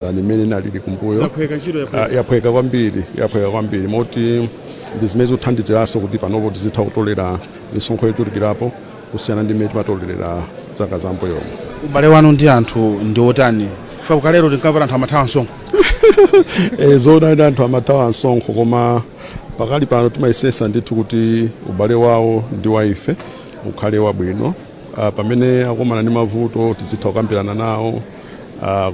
nimene nalili kumbuyo yaphweka kwambiri moti ndizimene zothandiziraso kuti panopo tizitha kutolera misonkho yochulukirapo kusiyana ndi mmene timatolera zaka zambuyo. Ubale wanu ndi anthu ndi otani? Chifukwa kalero tinkamva anthu amathawa msonkho. Zona ndi anthu amathawa msonkho koma pakali pano timayesesa ndithu kuti ubale wawo ndi wa ife ukhale wabwino. Pamene akomana ndi mavuto tizitha kukambirana nawo,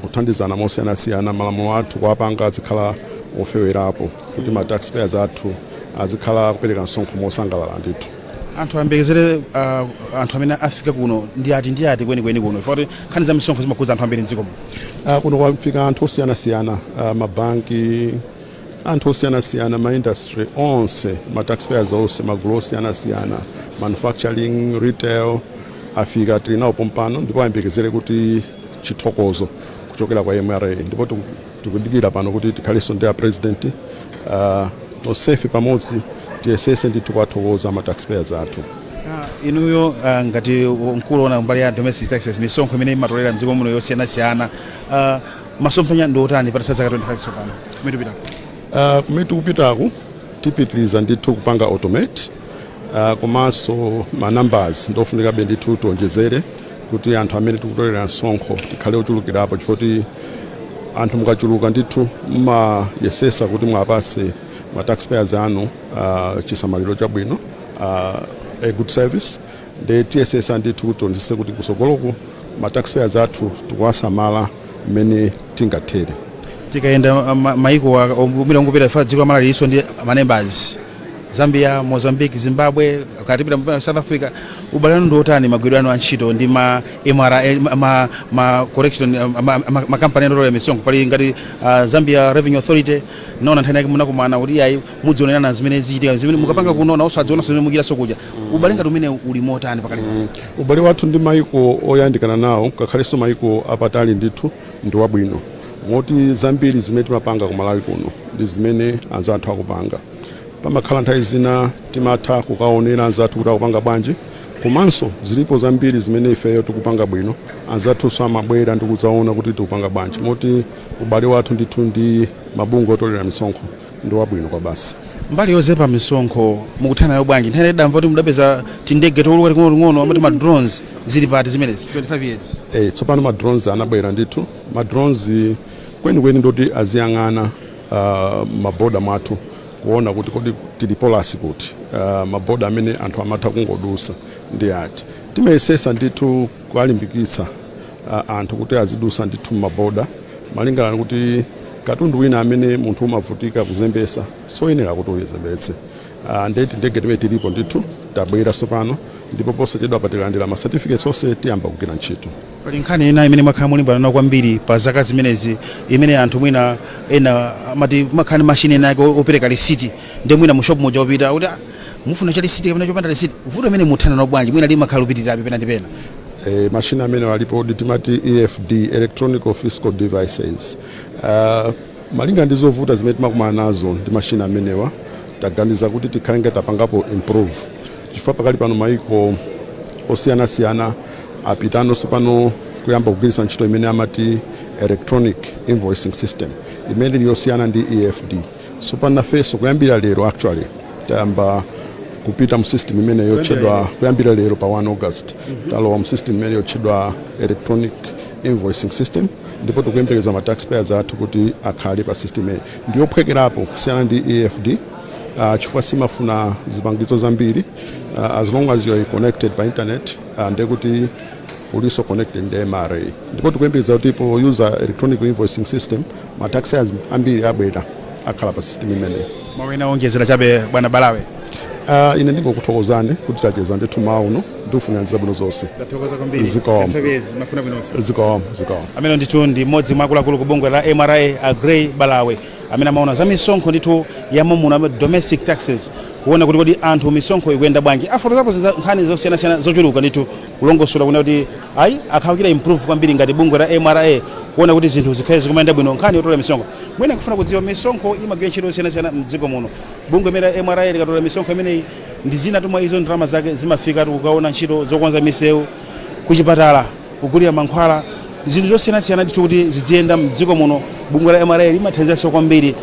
kuthandizana mosiyanasiyana. Malamulo athu kuwapanga azikhala ofewerapo kuti ma taxpayers athu azikhala kupereka msonkho mosangalala ndithu. Anthu ambekezere anthu amene afika kuno ndi ati kwenikweni kuno chifukwa nkhani za misonkho zimakhuza anthu ambiri m'dziko muno. Kuno kwafika anthu osiyanasiyana, mabanki, anthu osiyanasiyana, ma-industry onse, ma-taxpayers onse, magulu osiyanasiyana, manufacturing, retail, afika tili nawo pompano ndipo ayembekezere kuti chithokozo kuchokera kwa MRA ndipo tikudikira pano kuti tikhalenso ndi president tonsefe pamodzi tiyesese ndithu kuwathokoza ma-taxpayers athu. Inuyo ngati mkulu ona mbali ya domestic taxes misonkho imene imatolera m'dziko muno yosiyanasiyana, masomphenya ndi otani patatha zaka 25 tsopano kumene tikupitaku tipitiriza ndithu kupanga automate, komanso ma-numbers ndofunikabe ndithu tionjezere kuti anthu amene tikutolera msonkho tikhale ochulukirapo chifukwa kuti anthu mukachuluka ndithu mmayesesa kuti mwapase ma-taxpayers anu chisamaliro chabwino, a good service. Ndi tiyesesa ndithu tionjezese kuti kusogoloku ma-taxpayers athu tikuwasamala mmene tingathere. Tikayenda maiko umira ngupita fa dziko la Malawi iso ndi ma-neighbors Zambia, Mozambique, Zimbabwe, katipita South Africa, ubale wanu ndi otani magwidwe anu antchito ndi ma MRA ma correction ma company ya misonkho pali ngati Zambia Revenue Authority naona nthani yake munakumana kuti ayi mudzionera zimene ziitika zimene mukapanga kuno nawo sadziona zimene mugira sokuja. Ubale ngati umene uli motani pakali pano? Ubale wathu ndi maiko oyandikana nawo ngakhalenso maiko apatali ndithu ndi wabwino moti zambiri zimene timapanga ku Malawi kuno ndi zimene anzathu akupanga. Pamakhala nthawi zina timatha kukaonera anzathu kuti akupanga bwanji, komanso zilipo zambiri zimene ifeyo tikupanga bwino anzathu amabwera ndi kudzaona kuti tikupanga bwanji moti ubale wathu ndithu ndi mabungwe otolera misonkho ndi wabwino kwa basi. Mbali yozepa misonkho mukuthana nayo bwanji? Nthene damva kuti mudapeza tindege toluka ting'ono amati ma drones zili pati zimenezi 25 years. Tsopano ma drones anabwera ndithu. Ma drones kwenikweni ndoti aziyang'ana maboda mwathu kuona kuti kodi tili polasi kuti maboda amene anthu amatha kungodusa ndi ati. Timayesesa ndithu kualimbikitsa anthu kuti azidusa ndithu maboda malingana kuti katundu wina amene munthu umavutika kuzembesa soyenera kuti uyezembetse. Ndeti ndege timene tilipo ndithu tabwera tsopano ndipo posachedwa patilandira ma certificates onse tiyamba kugwira ntchito. Pali nkhani ina imene mwakhala mulimbana nayo kwambiri pa zaka zimenezi imene anthu mwina ena amati makhani machine yake opereka receipt ndi mwina mu shop moja opita kuti mufuna cha receipt kapena chopanda receipt vuto imene muthana nayo bwanji mwina limakhala upitirabe pena ndi pena? Machine amene walipo timati EFD, electronic fiscal devices. Malinga ndi zovuta zimene timakumana nazo ndi machine amenewa taganiza kuti tikhale ngati tapangapo improve chifukwa pakali pano maiko osiyanasiyana apitano sopano kuyamba kugwiritsa ntchito imene amati electronic invoicing system imene yosiyana ndi EFD. Sopano nafenso kuyambira lero actually tayamba kupita mu system imene yotchedwa kuyambira lero pa 1 August talowa mu system imene yotchedwa electronic invoicing system ndipo tikuyembekeza ma taxpayers athu kuti akhale pa system imene ndiyophwekerapo kusiyana ndi EFD. Chifukwa simafuna zipangizo zambiri as long as you are connected by internet and kuti uliso connected ndi MRA ndipo tikuyembekeza kuti po user electronic invoicing system ma taxpayers ambiri abwera akhala pa system imene. Mawina ongezera chabe bwana Balawe. Ine ndingokuthokozani kuti tacheza ndithu mauno ndifuna zabwino zonse. Ndathokoza kwambiri. Zikomo. Mafuna bwinonse. Zikomo. Amene ndithu ndi mmodzi mwa akuluakulu ku bungwe la MRA Grey Balawe amene amaona za misonkho ndithu yamamuna domestic taxes kuona kuti kodi anthu misonkho ikuyenda bwanji. Afotozapo nkhani zosiyanasiyana zochuluka ndithu kulongosola kuona kuti ayi akhawukira improve kwambiri ngati bungwe la MRA kuona kuti zinthu zikhale zikumayenda bwino nkhani yotola misonkho. Mwina kufuna kudziwa misonkho imagwira ntchito zosiyanasiyana m'dziko muno. Bungwe mera MRA likatola misonkho imeneyi ndi zina tumwa izo ndalama zake zimafika kukaona ntchito zokonza misewu, kuchipatala, kugulira mankhwala, zinthu zosiyanasiyana ndithu kuti ziziyenda mdziko muno. Bungwe la MRA limathandizanso kwambiri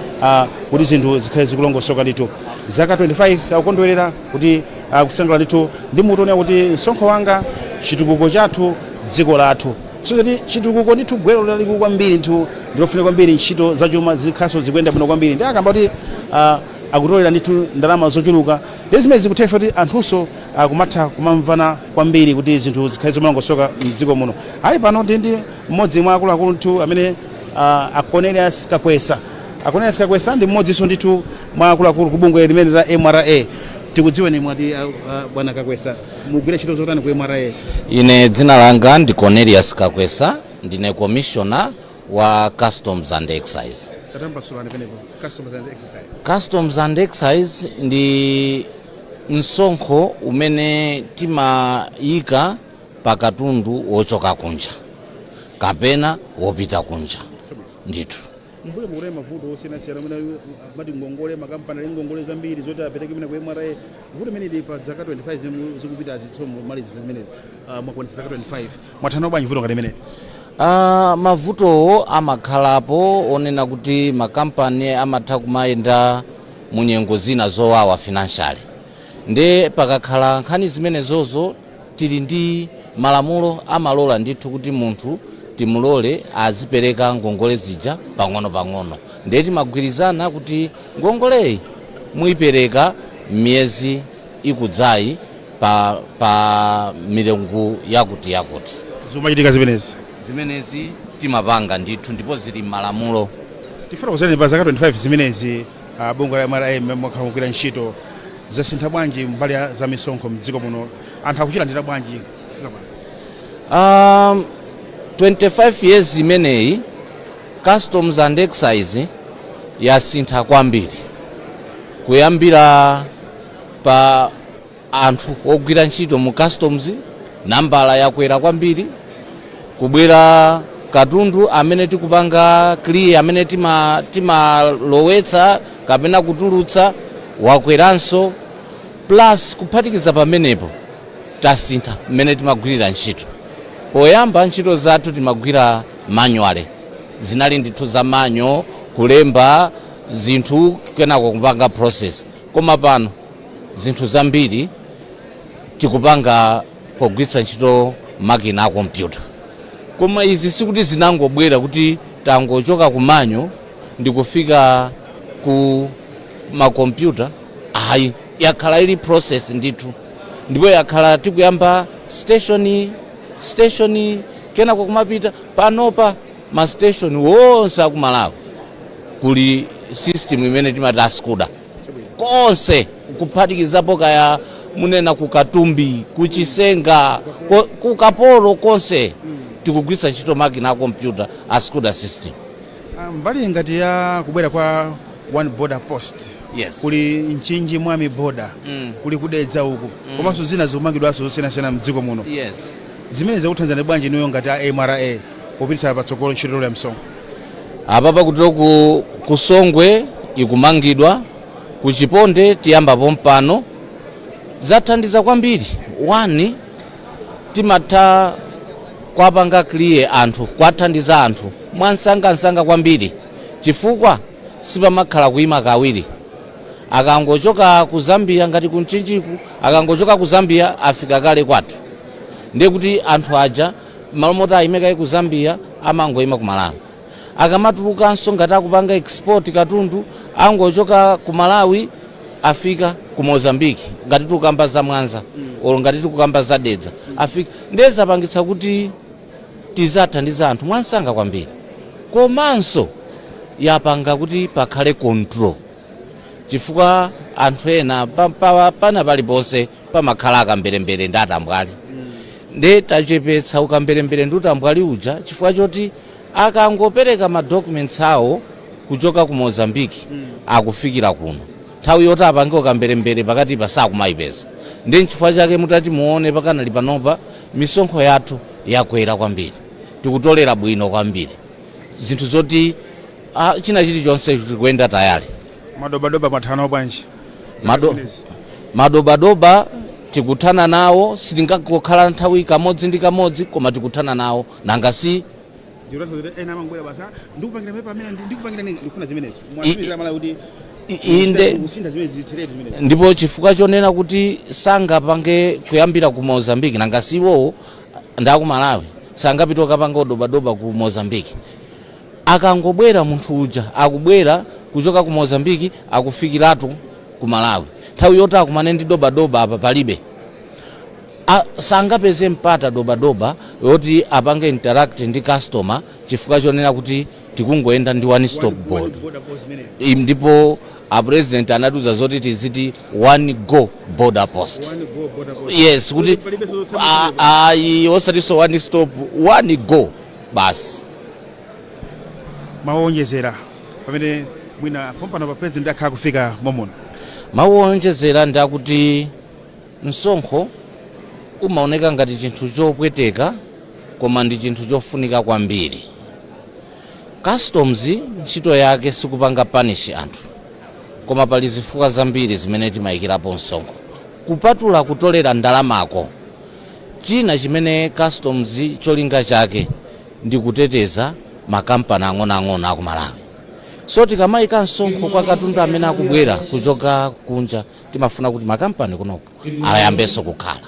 kuti zinthu zikhale zikulongosoka ndithu. Zaka 25 akukondwerera kuti kusangalala ndithu ndi mutoona kuti msonkho wanga chitukuko chathu dziko lathu. So zati chitukuko ndithu gwero lalikulu kwambiri ndithu ndilofuna kwambiri ntchito zachuma zikhaso zikuyenda bwino kwambiri. Ndi akamba kuti akutolera ndithu ndalama zochuluka ndi zimene zikuthefa kuti anthunso kumatha kumamvana kwambiri kuti zinthu zikhale zomalongosoka mdziko muno. Ayi pano ndi mmodzi mwa akuluakulu ndithu amene Cornelius Kakwesa. Cornelius Kakwesa ndi mmodzinso ndithu mwa akuluakulu ku bungwe limene la MRA. Tikudziweni mwati bwana Kakwesa, mugwira ntchito zotani ku MRA? Ine dzina langa ndi Cornelius Kakwesa, ndine commissioner wa Customs and Excise. Customs and Excise ndi msonkho umene timayika pa katundu wochoka kunja kapena wopita kunja ndithu. Mbule mure mavuto osiyanasiyana amene mati ngongole makampani ali ngongole zambiri zoti apereke mene ku MRA. Vuto mene ndi pa zaka 25 zikupita zitsomo malizi zimenezi mwakwanisa zaka 25 mwathana bwanji vuto ngati mene? Mavutowo amakhalapo onena kuti makampani amatha kumayenda munyengo zina zowawa financially. Nde pakakhala nkhani zimenezozo tili ndi malamulo amalola ndithu kuti munthu timulole azipereka ngongole zija pang'ono. Nde timagwirizana kuti ngongoleyi muyipereka miyezi ikudzayi pa milengo yakuti. Zomachitika zimenezi timapanga ndithu ndipo zili malamulo. Tifuna kuzani pa zaka 25 zimenezi bungwe la MRA mwakagwira ntchito zasintha bwanji mbali za misonkho mdziko muno, anthu akuchita ndira bwanji kufika pano? 25 years imeneyi Customs and Excise yasintha kwambiri kuyambira pa anthu ogwira ntchito mu customs nambala yakwera kwambiri, kubwera katundu amene tikupanga clear amene timalowetsa kapena kutulutsa wakweranso, plus kuphatikiza pamenepo tasintha mmene timagwirira ntchito. Poyamba ntchito zathu timagwira manuale, zinali ndithu za manyo kulemba zinthu kenako kupanga process. Koma pano zinthu zambiri tikupanga pogwiritsa ntchito makina a kompyuta. Koma izi sikuti zinangobwera kuti tangochoka ku manyo ndikufika ku makompyuta. Ayi, yakhala ili process ndithu, ndipo yakhala tikuyamba station kenako kumapita panopa ma station wonse aku Malawi kuli system imene timati skuda konse kuphatikizapo kaya munena ku Katumbi, ku Chisenga, ku Kapolo konse tikugwiritsa ntchito makina a kompyuta a skuda system. Mbali ngati ya kubwera kwa one border post, yes, kuli nchinji mwami border, kuli kudedza uku, komanso zina zikumangidwanso zosiyanasiyana mdziko muno. Yes. Zimene zakuthandizani bwanji niyo ngati a MRA popititsa patsogolo ntchito ya msonkho? Apapa kuti ku Songwe ikumangidwa, ku Chiponde tiyambapo mpano, zathandiza kwambiri. One, timatha kwapanga clear anthu, kwathandiza anthu mwansanga kwambiri, chifukwa sipamakhala kuima kawiri. Akangochoka ku Zambia ngati ku Mchinjiku, akangochoka ku Zambia afika kale kwathu. Ndiye kuti anthu aja malomota ayimeka ku Zambia amangoyima ku Malawi. Akamatulukanso ngati akupanga export katundu, angochoka ku Malawi afika ku Mozambique ngati tukamba za Mwanza olo ngati tukamba za Dedza afika. Ndiye zapangitsa kuti tizathandiza anthu mwansanga kwambiri. Komanso yapanga kuti pakhale control, chifukwa anthu ena pana paliponse pamakhala akamberembere ndi atambwali. Nde tachepetsa ukamberembere ndi utambwali uja, chifukwa choti akangopereka ma documents awo kuchoka ku Mozambique akufikira kuno nthawi yoti apange ukamberembere pakati pasakumayipeza. Ndi chifukwa chake mutati muone pakanali panopa misonkho yathu yakwera kwambiri, tikutolera bwino kwambiri zinthu zoti china chilichonse tikuyenda tayali. Madobadoba mathana bwanji? Madobadoba tikuthana nawo, sitingakhala nthawi kamodzi ndi kamodzi, koma tikuthana nawo nanga si Ndikuti ena amangwera basa ndikupangira pepa amene ndikupangira ndifuna zimenezo. Mwazimira mala kuti inde ndipo chifukwa chonena kuti sangapange kuyambira ku Mozambique nanga siwo ndaku Malawi sangapita kapanga odobadoba ku Mozambique. Akangobwera munthu uja akubwera kuchoka ku Mozambique akufikiratu ku Malawi. Nthawi yoti akumane ndi dobadoba apa palibe. Sangapeze mpata dobadoba yoti apange interact ndi customer chifukwa chonena kuti tikungoenda ndi one stop board. Ndipo a president anatuza zoti tiziti one go border post. Yes, kuti osati so one stop, one go basi. Mawonjezera pamene mwina pompano pa president akha kufika momona. Mawonjezera ndakuti msonkho umaoneka ngati chinthu chopweteka koma ndi chinthu chofunika kwambiri. Customs ntchito yake sikupanga punish anthu koma pali zifukwa zambiri zimene timayikirapo msonkho kupatula kutolera ndalamako. China chimene customs cholinga chake ndi kuteteza makampani ang'onoang'ono aku Malawi. So tikamayika msonkho kwa katundu amene akubwera kuchoka kunja timafuna kuti makampani kunoko ayambenso kukhala.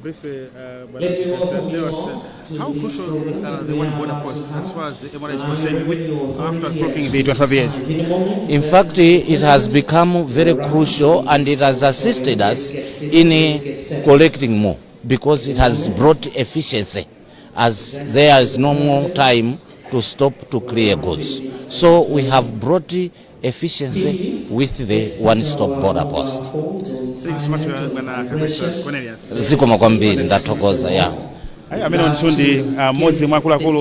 Briefly, tell us how crucial the one border post as far as the MRA is concerned with after clocking the 25 years? In fact, it has become very crucial and it has assisted us in collecting more because it has brought efficiency as there is no more time to stop to clear goods. So we have brought efficiency with the one-stop border post. Zikoma kwambiri ndathokoza ya. Amene ndisundi modzi mwakuluakulu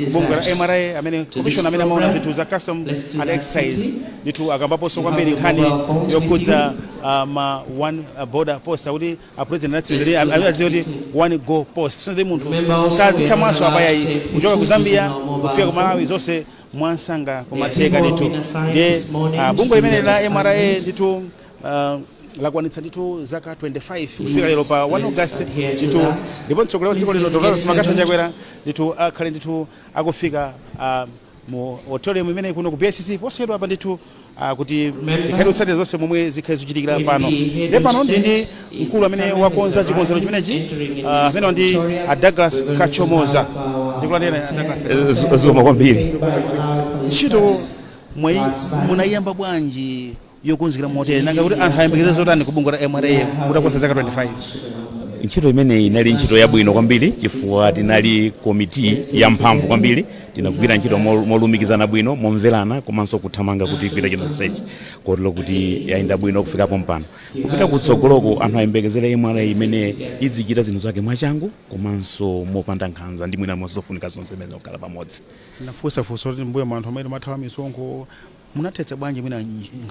kubunga la MRA amene commission amene amaona zinthu za custom and excise nditu akambaponso kwambiri nkhani yokhudza ma one border post kuti president anatsindiri aziwe kuti one go post so ndi munthu sazitsamwaso apayayi kuchoka ku Zambia kufika ku Malawi zonse mwansanga kumatheka nditu ndiye bungo limene la MRA nditu lakwanitsa nditu zaka 25 kufika lero pa 1 August nditu ndipo mtsogoleri wa dziko lino Dr. Makatha Njakwera nditu akhale nditu akufika mu auditorium imene kuno ku BSC posachedwa apa nditu kuti tikhale kutsatira zonse momwe zikhale zichitikira pano. Ndipo pano ndi mkulu amene wakonza chikonzero chimenechi amene ndi Douglas Kachomoza. Ndikulandira Douglas. Zoma kwambiri. Ntchito munayamba bwanji yokonzekera moteri nanga kuti anthu ayembekeze zotani kubungo la MRA kutakonza zaka 25? Ntchito imene inali ntchito yabwino kwambiri chifukwa tinali komiti ya mphamvu kwambiri tinagwira ntchito molumikizana bwino momverana komanso kuthamanga kuti igwira chino sechi kotero kuti yayenda bwino kufikapo mpano kupita kutsogoloko anthu ayembekezere MRA imene izichita zinthu zake mwachangu komanso mopanda nkhanza ndi mwina mozofunika zonse zimene zikhala pamodzi. Nafusa kuti mbuyo anthu amene mathawa misonkho munathetsa bwanji mwina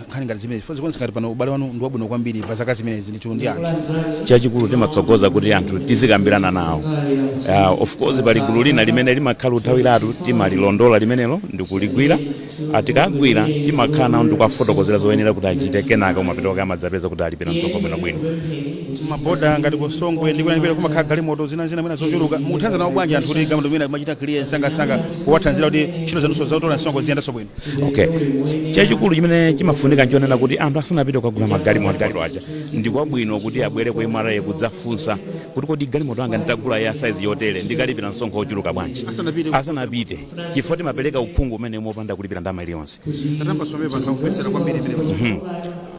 nkhani ngati zimene fonse ngati pano ubale wanu ndi wabwino kwambiri pa zaka zimenezi nditu ndi anthu chachikulu timatsogoza kuti anthu tizikambirana nawo. Of course pali gulu lina limene limakhala uthawiratu timalilondola limenelo ndikuligwira atikagwira timakhala nawo ndikuwafotokozera zoyenera kuti achite kenaka umapitoka amadzapeza kuti alipira msonkho bwinobwino. Maboda ngati kusongwe ndikunanipera kumakhala galimoto zina mwina zochuluka muthanza nawo bwanji anthu kuti galimoto mwina machita clear sangasanga kuwathanzira kuti ntchito zanunso zautola msonkho ziyendanso bwino. Okay. Chachikulu chimene chimafunika nchonena kuti anthu asanapite kugula magalimoto aja ndikwabwino kuti abwere ku MRA kudzafunsa kuti kodi galimoto anga nditagula ya size yotere ndikalipira msonkho ochuluka bwanji asanapite chifukwa timapereka uphungu umene mopanda kulipira ndalama iliyonse.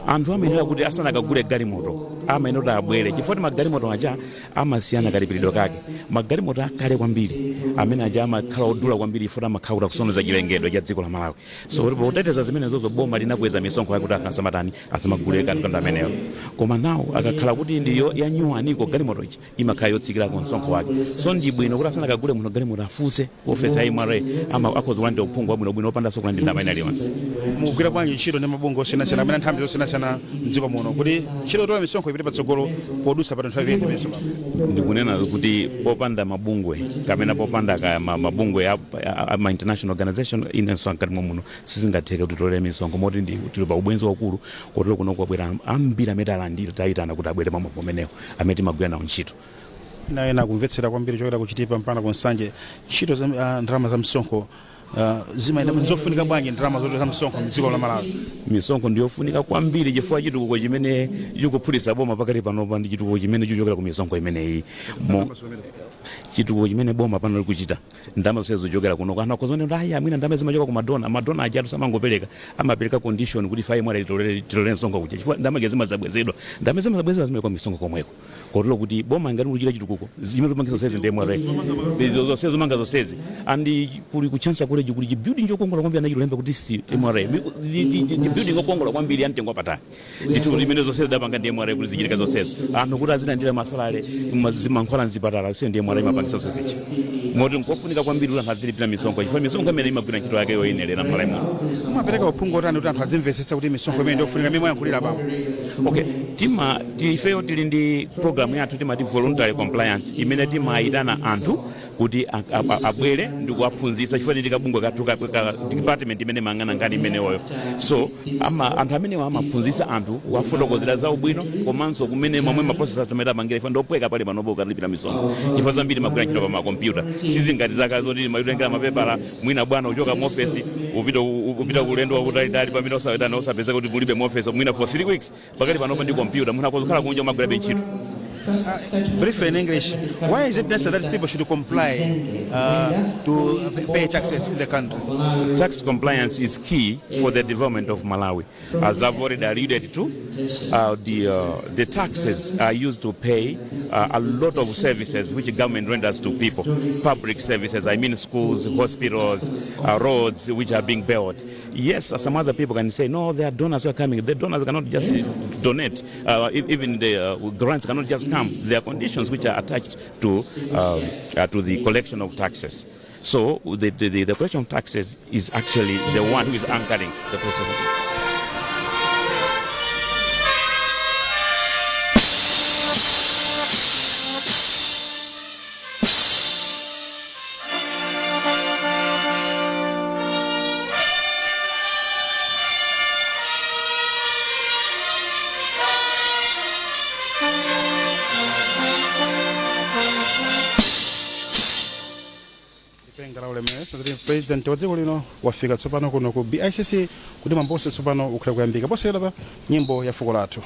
Anthu amayenera kuti asanakagule galimoto amayenera kuti abwere chifukwa magalimoto aja amasiyana kalipiridwe kake. Magalimoto akale kwambiri amene aja amakhala odula kwambiri chifukwa amakhala kusoneza chilengedwe cha dziko la Malawi. So poteteza zimene zozo boma linakweza misonkho yakuti akasamatani asamagule katundu ameneyo koma nawo akakhala kuti ndiyo yanyuwaniko galimoto ichi imakhala yotsikira ku msonkho wake. So ndi bwino kuti asanakagule muno galimoto afunse ku ofesi ya MRA akhoza kulandira uphungu wabwinobwino opanda kulandira ndalama iliyonse. Mugwira bwanji ntchito ndi mabungwe osiyanasiyana amene nthambi zosiyanasiyana mdziko muno kuti ntchito yotola misonkho ipite patsogolo podusa pa 25 years imenso? Ndikunena kuti popanda mabungwe kapena popanda mabungwe ama international organization inenso ankati muno sizingatheke kuti tolere misonkho moti tili pa ubwenzi wakulu kotero kuno kwabwera ambiri amene alandira tayitana kuti abwere pamwepo pamenewo amene timagwira nawo ntchito. ena kumvetsera kwambiri chokera kuchitipa mpana konsanje ntchito za ndalama za msonkho zimaenda zofunika bwanji ndalama zote za msonkho mdziko la Malawi. Misonkho ndiyofunika kwambiri chifukwa chitukuko chimene chikuphulitsa boma pakati panopa ndi chitukuko chimene chichokera ku misonkho imeneyi. Chitukuko chimene boma pano likuchita ndalama zonse zochokera kuno kana kozone ndaya amwina ndalama zimachoka ku madona ajatu samangopereka amapereka condition kuti fayi mwala litolere msonkho kuja chifukwa ndalama zimazabwezedwa zimene kwa misonkho komweko kotero kuti boma ngati kuchita chitukuko zimene zomangisa zonsezi ndemwe zonse zomanga zonsezi andi kuli kuchansa college kuli building chokongola kwambiri anachilemba kuti si MRA building okongola kwambiri amtengo patali nditu limene zonse ndapanga ndi MRA kuti zichitika zonse anthu kuti azilandira masalale mazimankhwala nzipatala se ndi MRA mapangisa zonse zichi moti nkofunika kwambiri kuti azilipira misonkho chifukwa misonkho imene imagwira ntchito yake yoyenera Malawi muno. Mumapereka uphungu otani kuti anthu adzimvetsetsa kuti misonkho imene ndiofunika mimwe yankhulira bambo? Okay, ifeyo tili ndi program yathu timati voluntary compliance imene timayitana anthu kuti abwere ndi kuwaphunzitsa chifukwa ndi kabungwe kathu ka department imene mangana ngani imeneyo. So anthu amenewa amaphunzitsa anthu kuwafotokozera za ubwino komanso kumene momwe maprocess tumeta mangira ifo ndopweka pale panopo kalipira misonkho chifukwa zambiri magwira ntchito pa makompyuta sizingati zaka zoti mayitengera mapepala mwina bwana uchoka mu office upita kulendo wakutalitali pamene osawetana osapeza kuti mulibe mu office mwina for 3 weeks pakati panopo ndi computer mwina kozokhala kunja magwira ntchito. Briefly in English, why is it necessary that people should comply to pay taxes in the country? Tax compliance is key for the development of Malawi. As I've already alluded to, the taxes are used to pay a lot of services which government renders to people. Public services, I mean schools, hospitals, roads which are being built. Yes, some other people can say, no, there are donors who are coming. The donors cannot just donate. Even the grants cannot just come. There are conditions which are attached to the collection of taxes. So the collection of taxes is actually the one who is anchoring the process. President wa dziko lino wafika tsopano kuno ku BICC kuti mambose tsopano ukhala kuyambika posera pa nyimbo ya fuko lathu.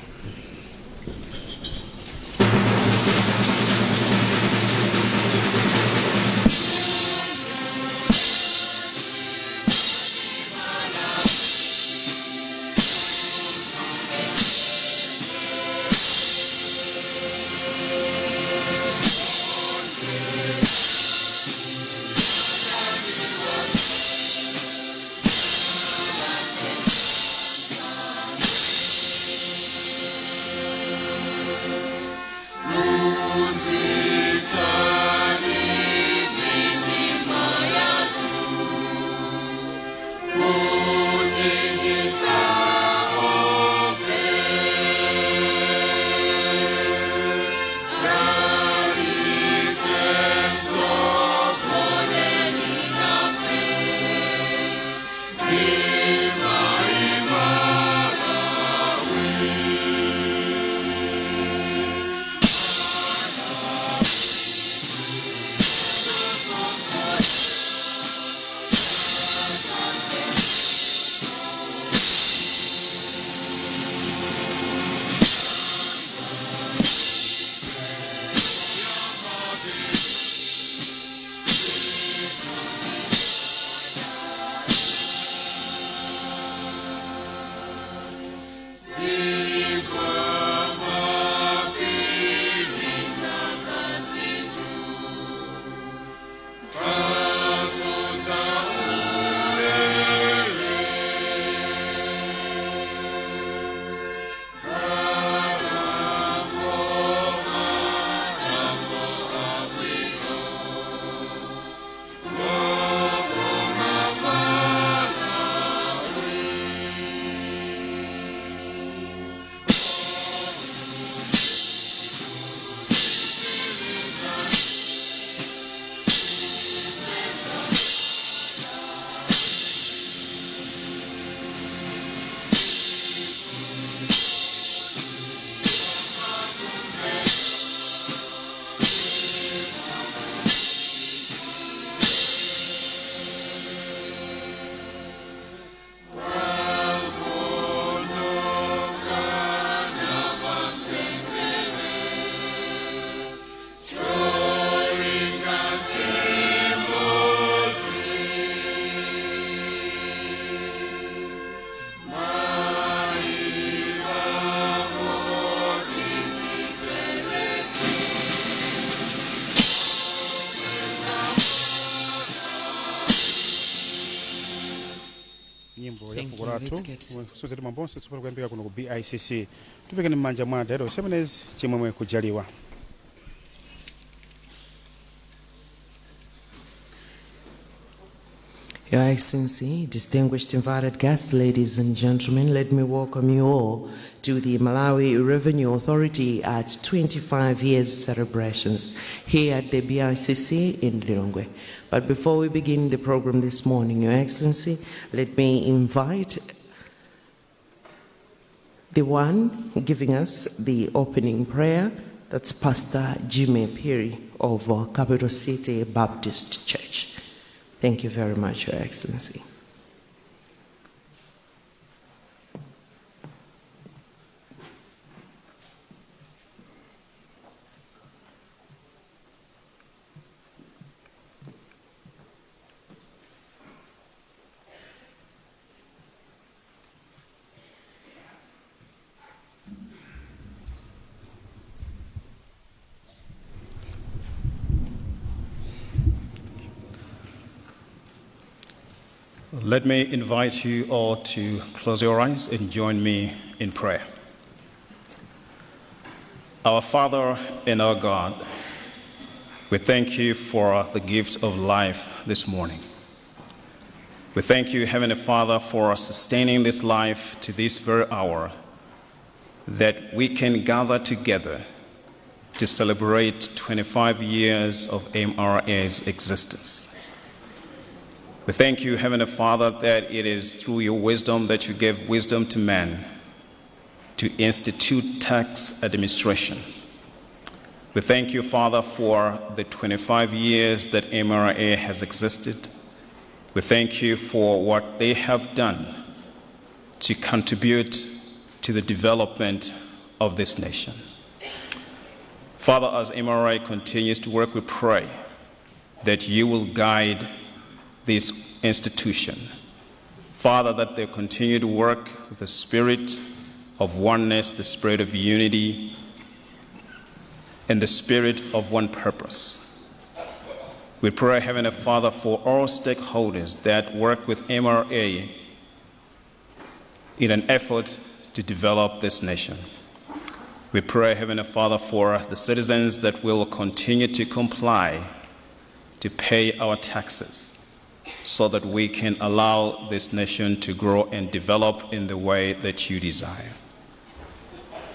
nyimbo ya Thank fuko you. lathu Let's get- sozeti mambonse tsopano kuyambika kuno ku BICC tupekeni m'manja mwa dero ceremonies chimwemwe kujaliwa. Your Excellency, distinguished invited guests, ladies and gentlemen, let me welcome you all to the Malawi Revenue Authority at 25 years celebrations here at the BICC in Lilongwe. But before we begin the program this morning, Your Excellency, let me invite the one giving us the opening prayer. That's Pastor Jimmy Piri of Capital City Baptist Church. Thank you very much, Your Excellency. Let me invite you all to close your eyes and join me in prayer. Our Father and our God, we thank you for the gift of life this morning. We thank you, Heavenly Father, for sustaining this life to this very hour, that we can gather together to celebrate 25 years of MRA's existence. We thank you, Heavenly Father, that it is through your wisdom that you gave wisdom to man to institute tax administration. We thank you, Father, for the 25 years that MRA has existed. We thank you for what they have done to contribute to the development of this nation. Father, as MRA continues to work, we pray that you will guide this institution. Father, that they continue to work with the spirit of oneness, the spirit of unity, and the spirit of one purpose. We pray, Heavenly Father, for all stakeholders that work with MRA in an effort to develop this nation. We pray, Heavenly Father, for the citizens that will continue to comply to pay our taxes, so that we can allow this nation to grow and develop in the way that you desire.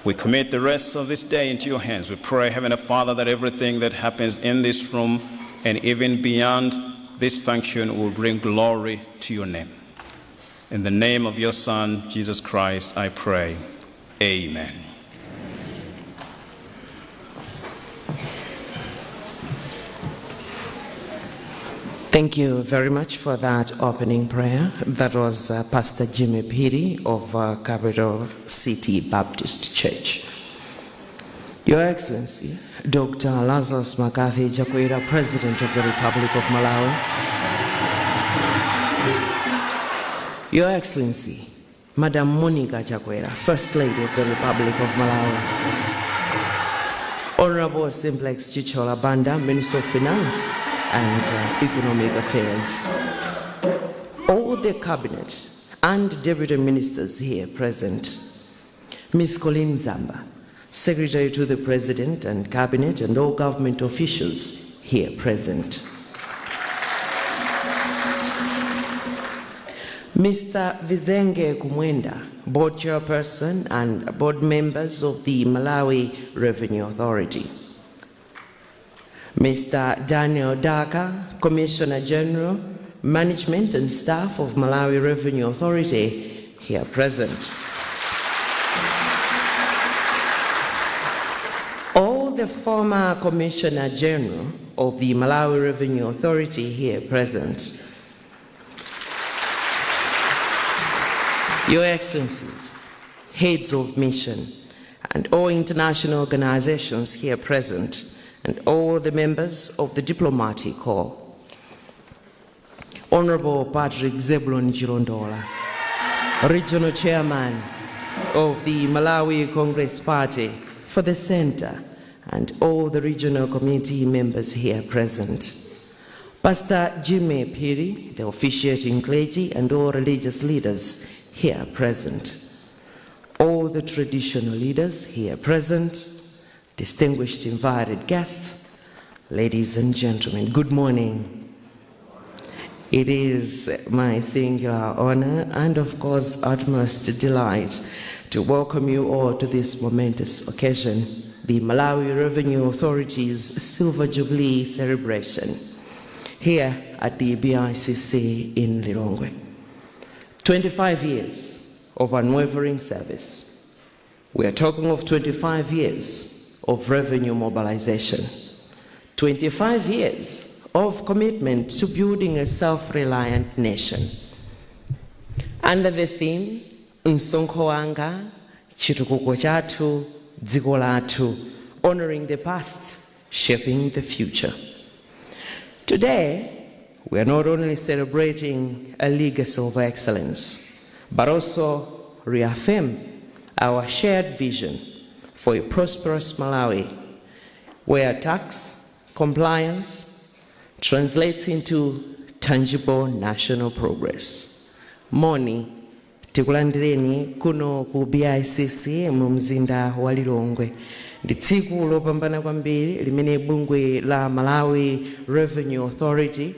We commit the rest of this day into your hands. We pray, Heavenly Father, that everything that happens in this room and even beyond this function will bring glory to your name. In the name of your Son, Jesus Christ, I pray. Amen. Thank you very much for that opening prayer. That was Pastor Jimmy Piri of Capital City Baptist Church. Your Excellency, Dr. Lazarus McCarthy Chakwera, President of the Republic of Malawi. Your Excellency, Madam Monica Chakwera, First Lady of the Republic of Malawi. Honorable Simplex Chichola Banda, Minister of Finance and Economic Affairs. All the cabinet and deputy ministers here present. Ms. Colleen Zamba, Secretary to the President and Cabinet, and all government officials here present. Mr. Vizenge Kumwenda, Board Chairperson and Board Members of the Malawi Revenue Authority. Mr. Daniel Daka, Commissioner General, Management and Staff of Malawi Revenue Authority, here present. All the former Commissioner General of the Malawi Revenue Authority here present. Your Excellencies, heads of mission, and all international organizations here present, and all the members of the diplomatic corps. Honorable Patrick Zebulon Chilondola, Regional Chairman of the Malawi Congress Party for the Center, and all the regional committee members here present. Pastor Jimmy Piri, the officiating clergy, and all religious leaders here present. All the traditional leaders here present, distinguished invited guests, ladies and gentlemen, good morning. It is my singular honor and, of course, utmost delight to welcome you all to this momentous occasion, the Malawi Revenue Authority's Silver Jubilee celebration here at the BICC in Lilongwe. 25 years of unwavering service. We are talking of 25 years of revenue mobilization, 25 years of commitment to building a self-reliant nation. Under the theme, Msonkho wanga, chitukuko chathu, dziko lathu, honoring the past, shaping the future. Today, we are not only celebrating a legacy of excellence, but also reaffirm our shared vision for a prosperous Malawi, where tax compliance translates into tangible national progress. Moni, tikulandireni kuno ku BICC mu mzinda wa Lilongwe. Ndi tsiku lopambana kwambiri limene bungwe la Malawi Revenue Authority,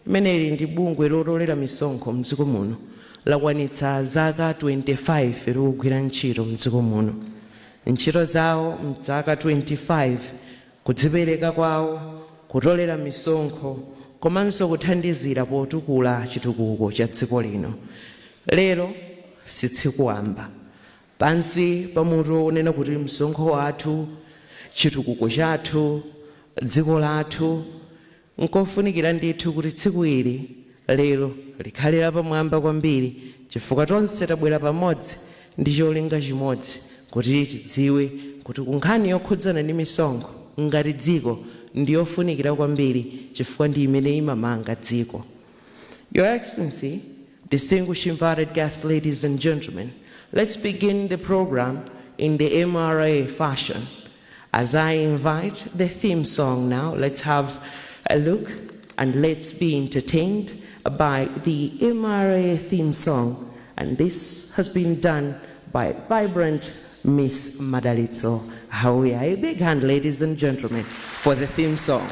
limene ndi bungwe lotolera misonkho mdziko muno, lakwanitsa zaka 25 likugwira ntchito mdziko muno. Ntchito zawo mzaka 25, kudzipereka kwawo, kutolera misonkho, komanso kuthandizira potukula chitukuko cha dziko lino. Lero sitsikuwamba. Pansi pamutu onena kuti msonkho wathu, chitukuko chathu, dziko lathu, nkofunikira ndithu kuti tsiku ili lero likhalira pamwamba kwambiri, chifukwa tonse tabwera pamodzi ndi cholinga chimodzi kuti tidziwe kuti kunkhani yokhudzana ndi misonkho ngati dziko ndi yofunikira kwambiri, chifukwa ndi imene imamanga dziko. Your Excellency, distinguished invited guests, ladies and gentlemen, let's begin the program in the MRA fashion. As I invite the theme song now, let's have a look and let's be entertained by the MRA theme song. And this has been done by vibrant Miss Madalitso Hawia. A big hand, ladies and gentlemen, for the theme song.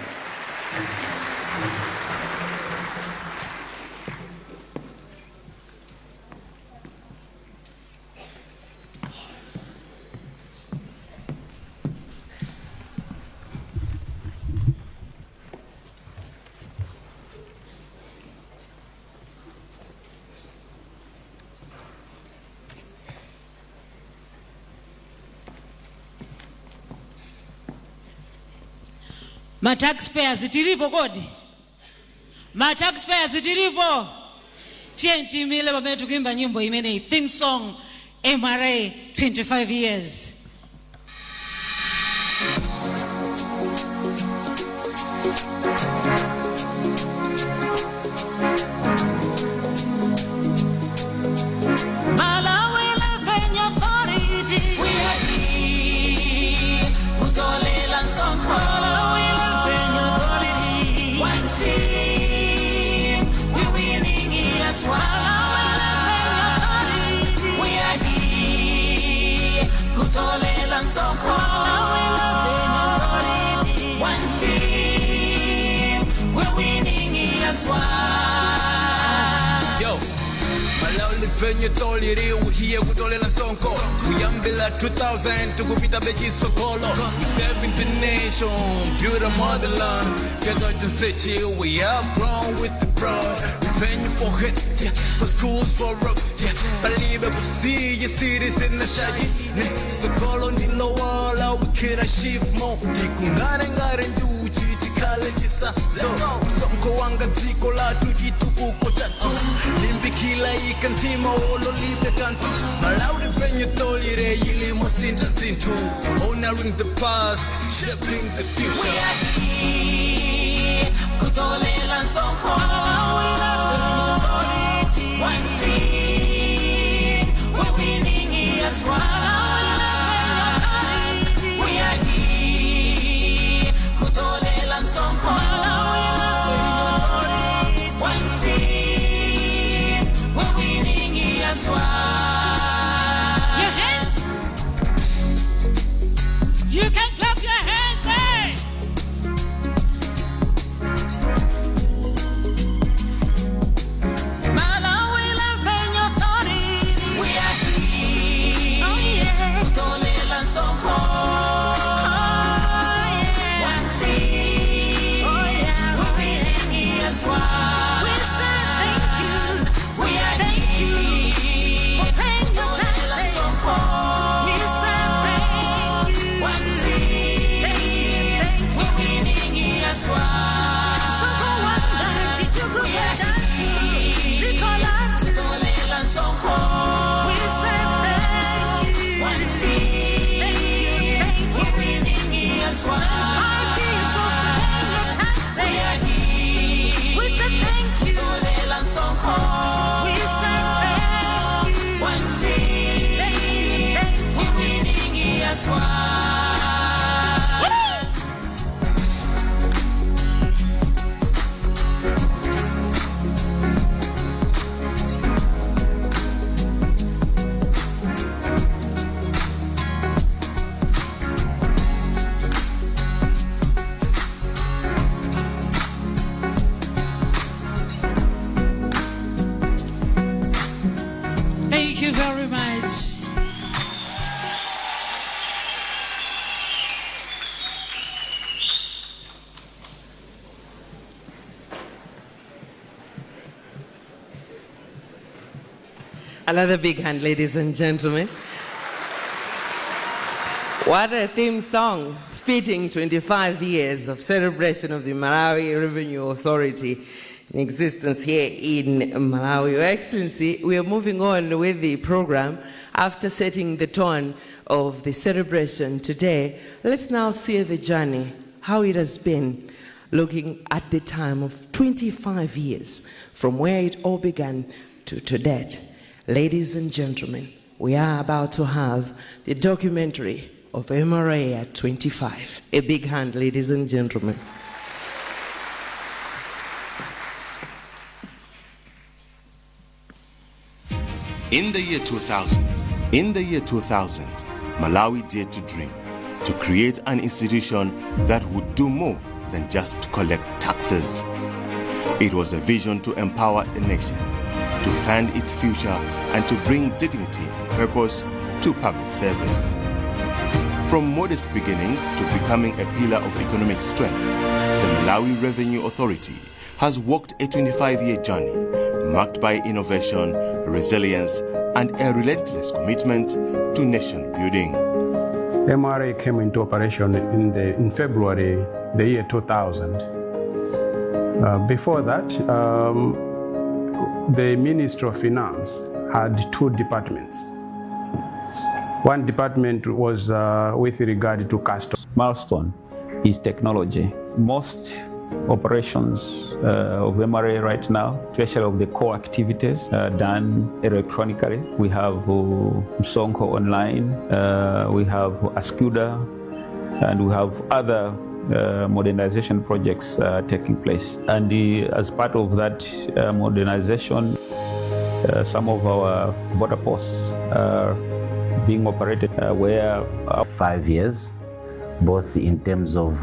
Ma taxpayers tiripo kodi? Ma taxpayers tiripo? TNT mile pamene tukuimba nyimbo imene theme song MRA 25 years. Malawi Revenue Authority, we are here kutolela msonkho. We are here, kutolela msonkho. One team, we're winning as one. Yo, Malawi Revenue Authority, we're here kutolela msonkho. Kuyambila 2000 tukupita bechi sokolo. We serving the nation, build a motherland. Check out and search it, we have grown with the pride. Revenue for hit, yeah, for schools, for rock, yeah. Believe it, we see your cities in the shaggy. So call on the low wall, we can achieve more. Tikungane ngare njuchi, tikale kisa. Msonkho wanga dziko latu chitukuko chatu. Limbikila ikantima olo libe kantu. Malawi Revenue Authority ilimo sinta sintu. Honoring the past, shaping the future. We are here, kutolela msonkho. One team, we're winning as one. We are here, kutolela msonkho. yaswa. Your hands. You can clap your hands there. Malawi Revenue Authority. We are here. Oh yeah. Kutolela nsonko. One team. Oh yeah. We're winning yaswa. We say thank you. We are here. For paying your taxes. We say thank you. One team. We're winning yaswa. Soko wanda chituku chati. Zikolati. Kutolela nsonko. We say thank you. One team. We're winning yaswa. We are here. We say thank you. Kutolela nsonko. We say thank you. One team. We're winning yaswa. Thank you very much. Another big hand, ladies and gentlemen. What a theme song, fitting 25 years of celebration of the Malawi Revenue Authority in existence here in Malawi. Your Excellency, we are moving on with the program. After setting the tone of the celebration today, let's now see the journey, how it has been, looking at the time of 25 years from where it all began to date. Ladies and gentlemen, we are about to have the documentary of MRA at 25. A big hand, ladies and gentlemen. In the year 2000, Malawi dared to dream, to create an institution that would do more than just collect taxes. It was a vision to empower the nation, to fund its future, and to bring dignity and purpose to public service. From modest beginnings to becoming a pillar of economic strength, the Malawi Revenue Authority has walked a 25-year journey marked by innovation, resilience, and a relentless commitment to nation building. MRA came into operation in February the year 2000. Before that, the Ministry of Finance had two departments. One department was with regard to customs. Milestone is technology. Most operations of MRA right now, especially of the core activities, done electronically. We have Sonko Online, we have Ascuda, and we have other modernization projects taking place. And as part of that modernization, some of our border posts are being operated where 5 years, both in terms of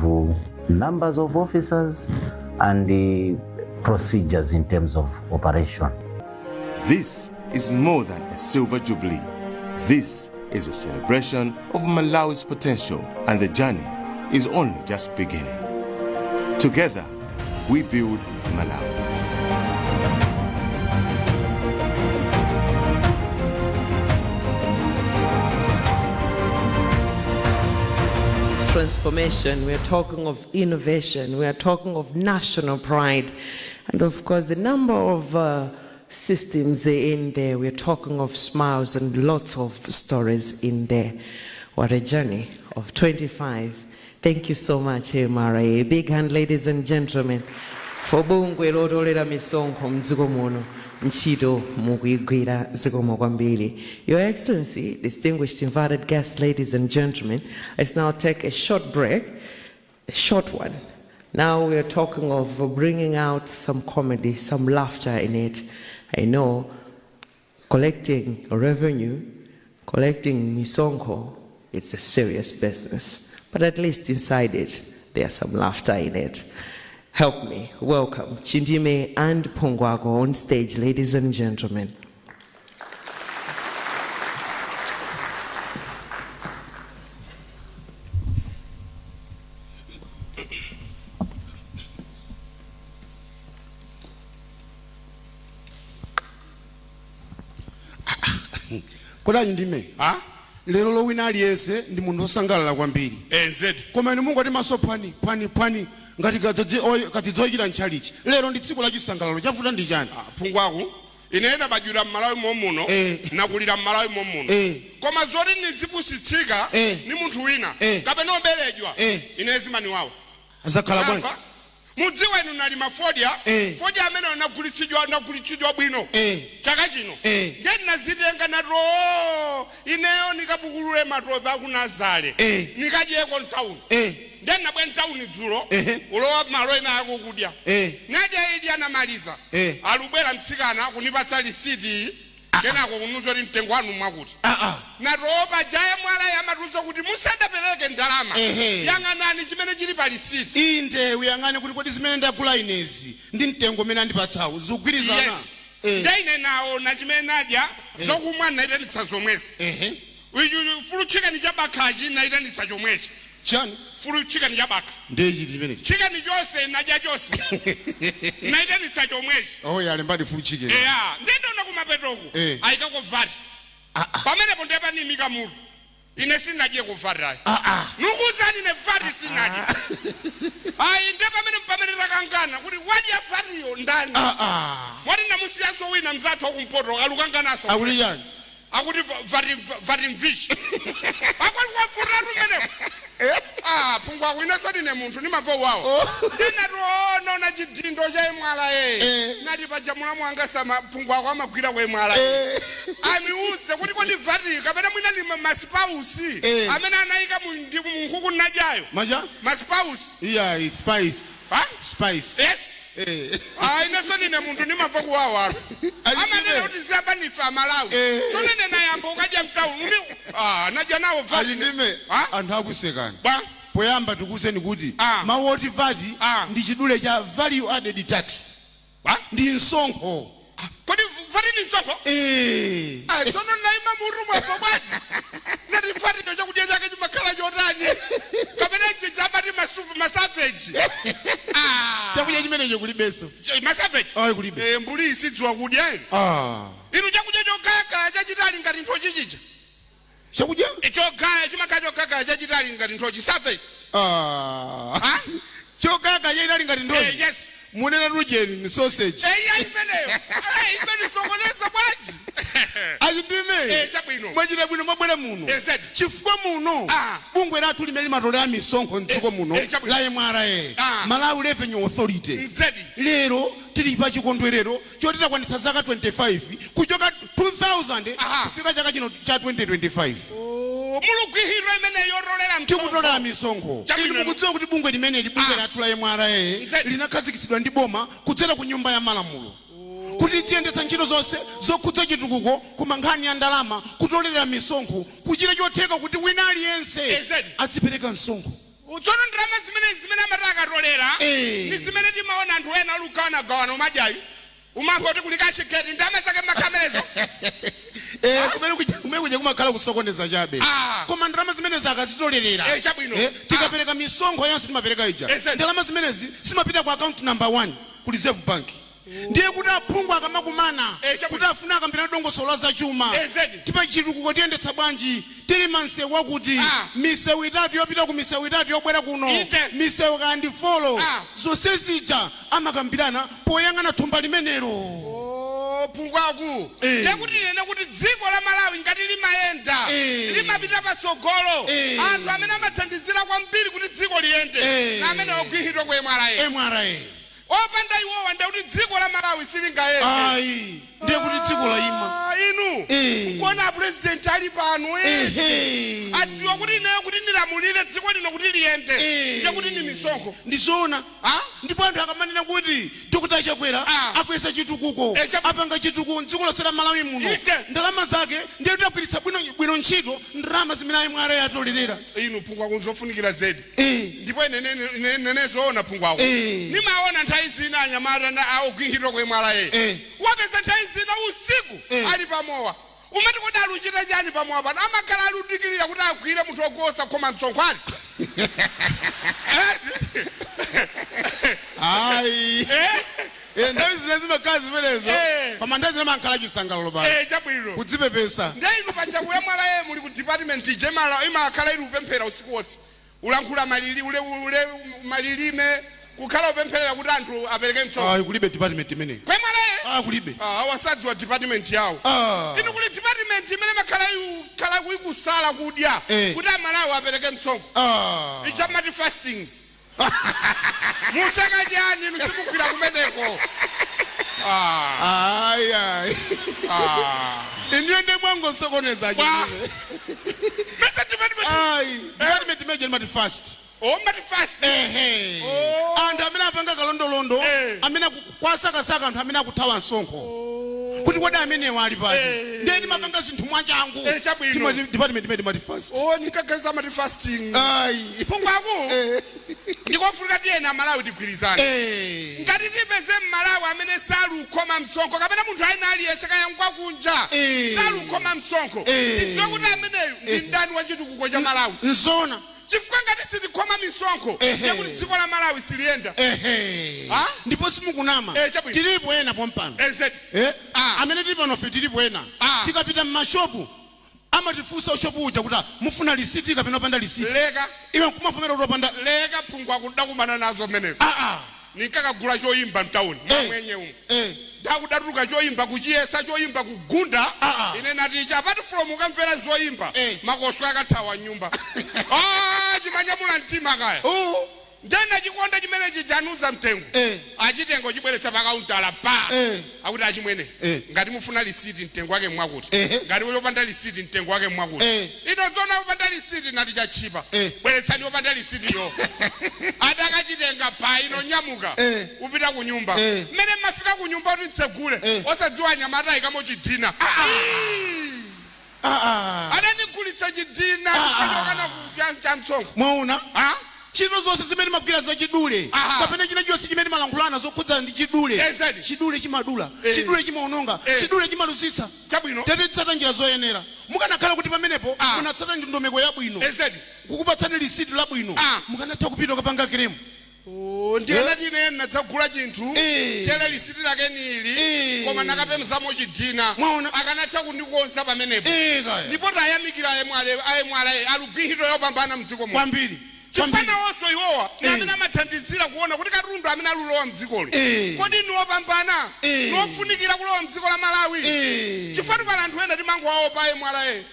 numbers of officers and the procedures in terms of operation. This is more than a silver jubilee. This is a celebration of Malawi's potential, and the journey is only just beginning. Together, we build Malawi. Transformation, we're talking of innovation, we are talking of national pride, and of course a number of systems in there. We're talking of smiles and lots of stories in there. What a journey of 25. Thank you so much, MRA. A big hand, ladies and gentlemen, for bungwe lotolera misonko mdziko muno. Your Excellency, distinguished invited guests, ladies and gentlemen, let's now take a short break, a short one. Now we're talking of bringing out some comedy, some laughter in it. I know collecting revenue, collecting misonko, it's a serious business. But at least inside it, there's some laughter in it. Help me welcome Chindime and Pongwago on stage, ladies and gentlemen. Kola ndime lero lo wina aliyense ndi munthu osangalala kwambiri koma ine mungu ati maso phwani ngati katidzoyikira ntchalichi lero ndi tsiku la chisangalalo chavuta ndi chani Pungwaku inena bajura mmalawi momuno nakulira mmalawi momuno koma zoti nizipusitsika ni munthu wina kapena obelejwa inezimani wawo azakhala bwanji mudziwa inu nali mafodya fodya amene nagulitsidwa bwino chaka chino ngeti nazitenga nato ineyo nikapukulule matope akunazale nikadyeko mtawuni ndeni nabwe mtawuni dzulo ulowa malo ena yako kudya nadya idi anamaliza alubwera mtsikana kunipatsa lisiti kenako kunuzo ti mtengo wanu mwakuti natopa jaya mwala yamatuzo kuti musadapereke ndalama yang'anani chimene chili pa lisiti inde uyang'ane kuti kodi zimene ndakula inezi ndi mtengo umene andipatsawo zikugwirizana ndaine nawo na chimene nadya zokumwa naitanitsa zomwezi fulu chicken chabakhachi naitanitsa chomwechi chani fulu chicken chabakha ndechi chimene chicken chose nadya chose naitanitsa chomwechi yalembadi fulu chicken ndendona kumapetoko ayikako vati pamenepo ndepanimika mutu ine sinadye kuvatirayi nukuzani ne vati sinadye ayi nde pamene takangana kuti wadya vatiyo ndani wati namusiyaso wina mzathu wakumpoto alukanganaso akuti chani akuti vati mvishi akwali kwafutatu menepo Pungwaku ineso ndine munthu nimamva wawo ndinatoona chidindo cha imwala nati pajamula mwanga sama Pungwaku amagwira kwa imwala amiuze kuti kodi vati kapena mwina ni masipausi amene anayika munkuku nadyayo masipausi spice yes ineso ndine munthu nimamva kuwawa amanena kuti ziyamba nife amalawi sonene nayamba ukadya mtauni nadya nawo vati ndime anthu akusekani poyamba tikuzeni kuti mawu oti vati ndi chidule cha value added tax ndi msonkho kodi vati ni msonkho sono naima mutu mwapo bwaji nati vati ndo chakudya chake chimakhala chotani kapena chichapati masavage chakudya chimenecho kulibeso masavage kulibe mbuli isidziwa kudya inu chakudya chogaya chachitali ngati nthochi chicha chakudya chogaya chimakhala chogaya chachitali ngati nthochi savage chogaya chachitali ngati nthochi yes munena rujeni ni sausage imeneyo imene sokoneza bwaji achindime mwachita bwino mwabwera muno chifukwa muno bungwe lathu limene limatolera misonkho mdziko muno la MRA Malawi Revenue Authority lero tili pa chikondwerero choti takwanitsa zaka 25 kuchoka 2000 kufika chaka chino cha 2025 mulugwihiro imene yorolera tikutolera misonkho ili mukudziwa kuti bungwe limene bungwe lathu la MRA linakhazikitsidwa ndi boma kudzera ku nyumba ya malamulo kuti tiyendetsa ntchito zonse zokhudza chitukuko kuma nkhani ya ndalama kutolera misonkho kuchita chotheka kuti wina aliyense adzipereka msonkho tsono ndalama zimene amataka tolera ni zimene timaona anthu ena alugawanagawana umadyayo umamva kuti kulika shiketi ndalama zake makamerezo kumene kuja kumakhala kusokoneza chabe koma ndalama zimenezi akazitolerera tikapereka misonkho yonse timapereka ija ndalama zimenezi zimapita ku account number 1 ku reserve bank ndiye kuti aphungu akamakumana kuti afuna akambirana dongosolo za chuma tipa chitukuko tiyendetsa bwanji tili mansewu wakuti misewu itatu yopita ku misewu itatu yobwera kuno misewu kandi folo zonse zija amakambirana poyang'ana thumba limenelo Pungwaku ndekuti nene kuti dziko la Malawi ngati limayenda limapita patsogolo anthu amene amathandizira kwambiri kuti dziko liyende na amene ogwihidwa kwa MRA opanda iwowa ndekuti dziko la Malawi silingayende ndiye kuti dziko la ima inu kuona president president ali pano adziwa kuti ineyo kuti ndilamulire dziko lino kuti liyende ndiye kuti ndi misonkho ndizoona ndipo anthu akamanena kuti Dr. Chakwera akuyesa chitukuko apanga chitukuko mdziko lonse la Malawi muno ndalama zake ndiye kuti agwiritsa bwino ntchito ndalama zimene ayi mwale atolerera inu phungwa kunzofunikira zedi ndipo nene zoona phungwako nimaona nthawi zina anyamata na augwihiro kwe mwalaye wapeza nthawi zina usiku ali pamowa umati kuti aluchita chani pamowa pano amakhala aludikirira kuti agwire munthu ogosa khoma msonkho ali ayi nthawi zina zimakhala zimenezo koma nthawi zina mankhala chisangalalo pano chabwino kudzipepesa ndiye inu pachakuye mwalaye muli ku department jemala imakhala ili upemphera usiku wonse ulankhula malilime kukhala upempherera kuti anthu apereke msonkho kulibe department imene kwe mwalaye kulibe awasadziwa department yawo inu kuli department imene makhala kuikusala kudya kuti amalawi apereke msonkho ichamati fasting musaka jani nusimugwira kumeneko iniyo ndi mwango sokoneza department imene mati fast mati fast anthu amene apanga kalondolondo amene kwasakasaka anthu amene akuthawa msonkho kuti kodi amenewa ali pati ndiye timapanga zinthu mwachangu department imene mati fast nikageza mati fasting phungwako ndikofunika tiyena Malawi tigwirizane ngati tipeze Malawi amene salukhoma msonkho kapena munthu ayina aliyese kayangwa kunja salukhoma msonkho tidziwe kuti ameneyu ndi ndani wa chitukuko cha Malawi nzona chifukwa ngati sitikhoma misonkho ndiye kuti dziko la Malawi siliyenda ndipo simukunama tilipo ena pompano amene tili panofe tilipo ena tikapita mmashopu amatifunsa ushopu uja kuti mufuna lisiti kapena opanda lisiti leka iwe nkumafomera kuti opanda leka phungwa kudakumana nazo menezo nikakagula choyimba mtawuni mwenye umu ndakudatuluka choyimba kuchiyesa choyimba kugunda ine naticha apart from ukamvera zoyimba makoswe akathawa nyumba chimanyamula mtima kaya ndenda chikonda chimene chijanuza mtengo achitengo chibweretsa pakauntala akuti achimwene ngati mufuna lisiti mtengo wake mwakuti ngati yopanda lisiti mtengo wake mwakuti ino zona yopanda lisiti nati chachipa bweretsani yopanda lisitiyo adakachitenga ino nyamuka upita ku nyumba mmene mafika ku nyumba kuti mtsegule osadziwa nyamata ikamo chidina adanigulitsa chidina kana cha msonkho mwaona chino zonse zimene magwira za chidule kapena china chonse chimene malangulana zokhudza ndi chidule chidule chimadula chidule chimaononga chidule chimalusitsa chabwino tete tsata njira zoyenera mukanakhala kuti pamenepo munatsata ndondomeko yabwino kukupatsani lisiti labwino mukanatha kupita ukapanga kremu ndikanati ine nadzagula chinthu tele lisiti lake nili koma nakapemzamo chidina akanatha kundikonza pamenepo ndipo tayamikira ayemwalaye alugwihiro yopambana mdziko kwambiri chifana wonso iwowa ni amene amathandizira kuona kuti katundu amene alulowa mdzikoli kodi niwopambana niwofunikira kulowa mdziko la Malawi chifukwa pala anthu ena timangowaopa ayemwalaye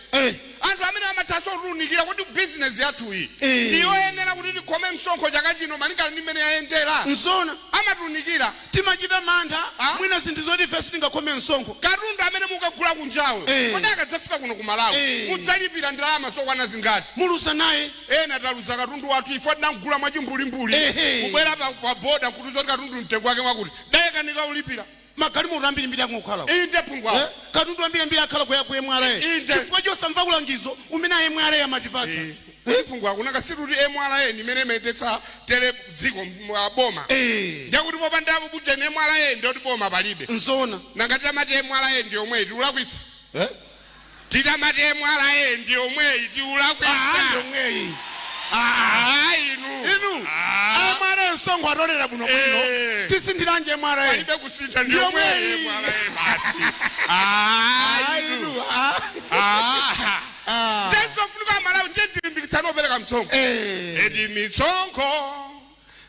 anthu amene amathaso kutunikira kuti bizinesi yathu iyi ndiyoyenera kuti tikhome msonkho chaka chino malingana ndi mmene yayendera nzona amatunikira timachita mantha mwina zinthu zoti ife sitingakhome msonkho katundu amene mukagula kunjawe kodi akadzafika kuno ku Malawi mudzalipira ndalama zokwana zingati mulusa naye ena taluza katundu wathu ifo tinamgula mwachimbulimbuli kubwera pa boda kuti zoti katundu mtengo wake mwakuti dayeka ndikaulipira magalimoto ambirimbiri akukhala inde phungwa katundu ambirimbiri akhala kuyemwalaye chifukwa chosamva kulangizo umene ayemwalaye amatipatsa phungwa kunaka situti emwalaye nimene imetetsa tele dziko boma ndiyakuti popandapo kuti emwalaye ndiyoti boma palibe nzona nangati tamati emwalaye ndi omweyi tiulakwitsa titamati emwalaye ndi omweyi tiulakwitsa omweyi inu amwalaye msonkho atolera bwino tisindilanje emwalaye palibe kusintha ndi omweyi emwalaye basi inu ndenzofunika Malawi ndiye ndilimbikitsana opereka msonkho edi msonkho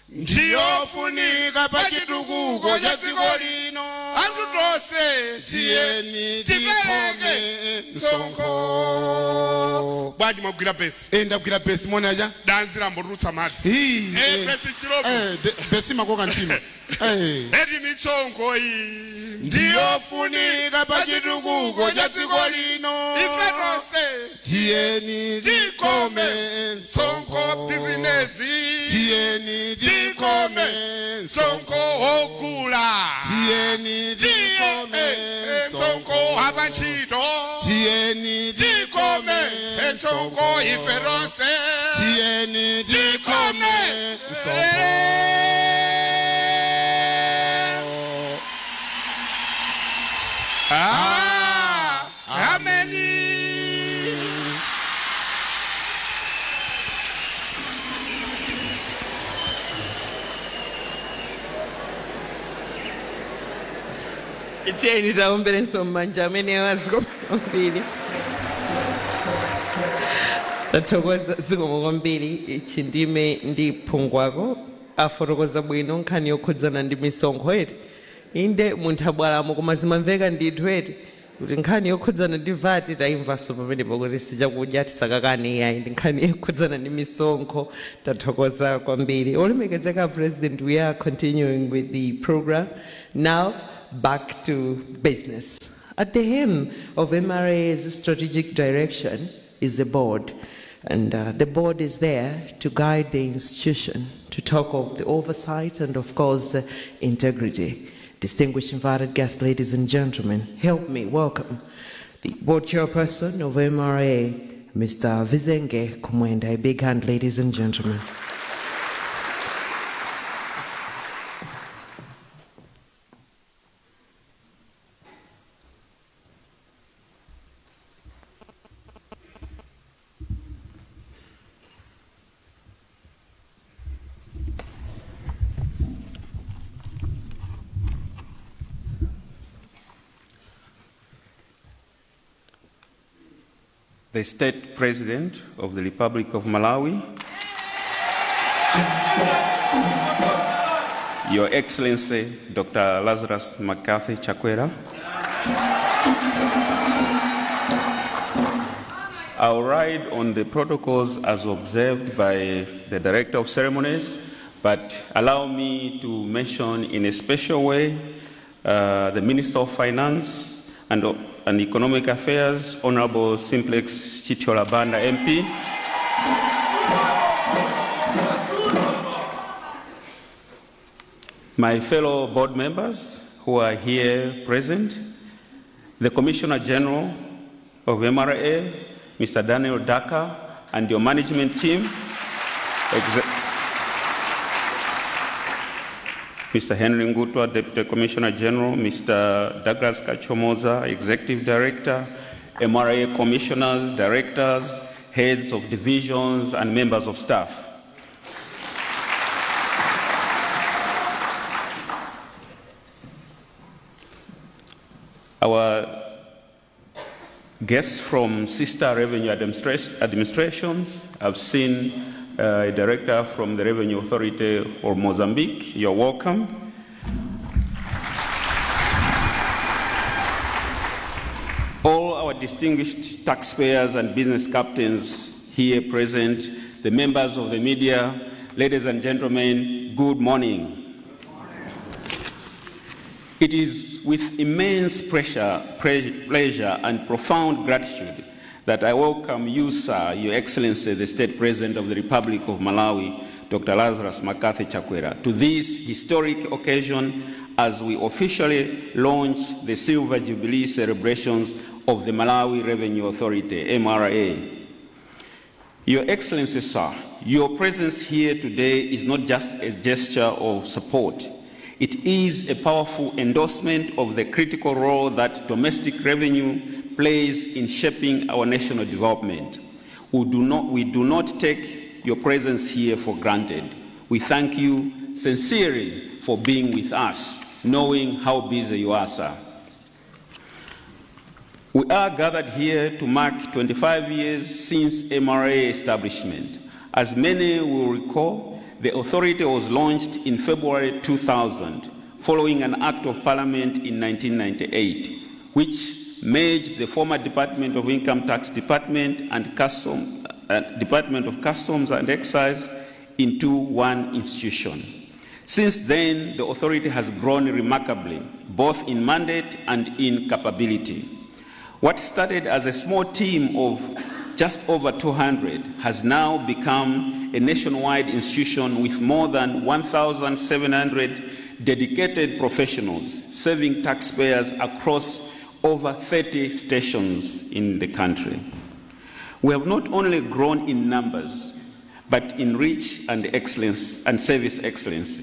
ndiyofunika pa chitukuko cha dziko lino anthu tonse tiyeni tikhome msonkho bwanji mwagwira besi ndagwira besi monaja danzi lambotulutsa madzi besi chilopo besi makoka mtima edi msonkho iyi ndiyofunika pa chitukuko cha dziko lino ife Tieni dikome Sonko business. Tieni dikome Sonko okula. Tieni dikome Sonko abachito. Tieni dikome Sonko iferose. Tieni dikome Amen. Tieni taombera nsomanja amene wazikombiri. Tathokoza zikomo kwambiri chindime ndi phungwako afotokoza bwino nkhani yokhudzana ndi misonkho eti. Inde munthu abwalamo koma zimamveka ndithu eti kuti nkhani yokhudzana ndi vati taimvaso pamenepo kuti sichakudya tisakakane yayi ndi nkhani yokhudzana ndi misonkho. Tathokoza kwambiri. Olemekezeka President, we are continuing with the program. Now back to business. At the helm of MRA's strategic direction is a board, and the board is there to guide the institution, to talk of the oversight and of course integrity. Distinguished invited guests, ladies and gentlemen, help me welcome the board chairperson of MRA, Mr. Vizenge Kumwenda. A big hand, ladies and gentlemen. The State President of the Republic of Malawi, Your Excellency Dr. Lazarus McCarthy Chakwera, I'll ride on the protocols as observed by the Director of Ceremonies, but allow me to mention in a special way the Minister of Finance and Economic Affairs, Honorable Simplex Chichola Banda MP, my fellow board members who are here present, the Commissioner General of MRA, Mr. Daniel Daka, and your management team, Mr. Henry Ngutwa, Deputy Commissioner General, Mr. Douglas Kachomoza, Executive Director, MRA Commissioners, Directors, Heads of Divisions, and members of staff. Our guests from sister revenue administrations, I've seen a director from the Revenue Authority of Mozambique. You're welcome. All our distinguished taxpayers and business captains here present, the members of the media, ladies and gentlemen, good morning. It is with immense pleasure and profound gratitude that I welcome you, sir, Your Excellency, the State President of the Republic of Malawi, Dr. Lazarus McCarthy Chakwera, to this historic occasion as we officially launch the Silver Jubilee celebrations of the Malawi Revenue Authority, MRA. Your Excellency, sir, your presence here today is not just a gesture of support. It is a powerful endorsement of the critical role that domestic revenue plays in shaping our national development. We do not take your presence here for granted. We thank you sincerely for being with us, knowing how busy you are, sir. We are gathered here to mark 25 years since MRA establishment. As many will recall, the authority was launched in February 2000, following an Act of Parliament in 1998, which merged the former Department of Income Tax Department and Department of Customs and Excise into one institution. Since then, the authority has grown remarkably, both in mandate and in capability. What started as a small team of just over 200 has now become a nationwide institution with more than 1,700 dedicated professionals serving taxpayers across over 30 stations in the country. We have not only grown in numbers, but in reach and excellence and service excellence.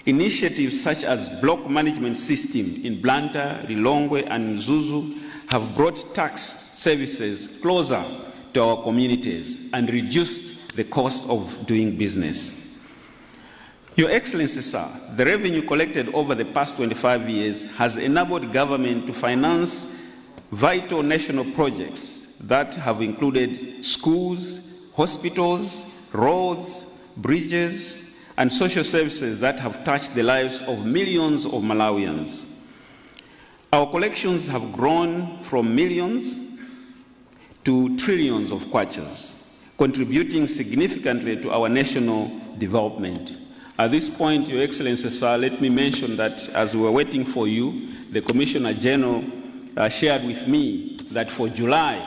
Initiatives such as block management system in Blantyre, Lilongwe, and Zuzu have brought tax services closer to our communities and reduced the cost of doing business. Your Excellency, sir, the revenue collected over the past 25 years has enabled government to finance vital national projects that have included schools, hospitals, roads, bridges, and social services that have touched the lives of millions of Malawians. Our collections have grown from millions to trillions of kwachas, contributing significantly to our national development. At this point, Your Excellency, sir, let me mention that as we were waiting for you, the Commissioner General shared with me that for July,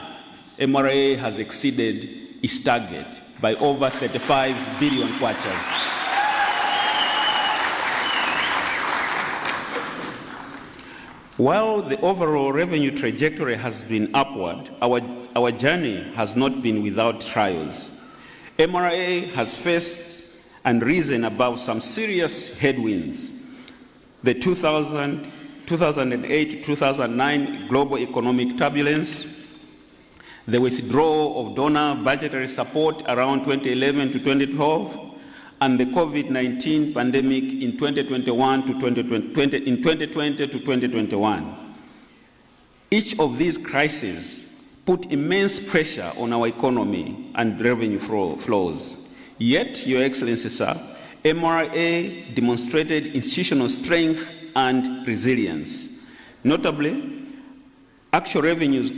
MRA has exceeded its target by over 35 billion kwachas. While the overall revenue trajectory has been upward, our journey has not been without trials. MRA has faced and risen above some serious headwinds. The 2008-2009 global economic turbulence, the withdrawal of donor budgetary support around 2011 to 2012, and the COVID-19 pandemic in 2020 to 2021. Each of these crises put immense pressure on our economy and revenue flows. Yet, Your Excellency, sir, MRA demonstrated institutional strength and resilience. Notably, actual revenue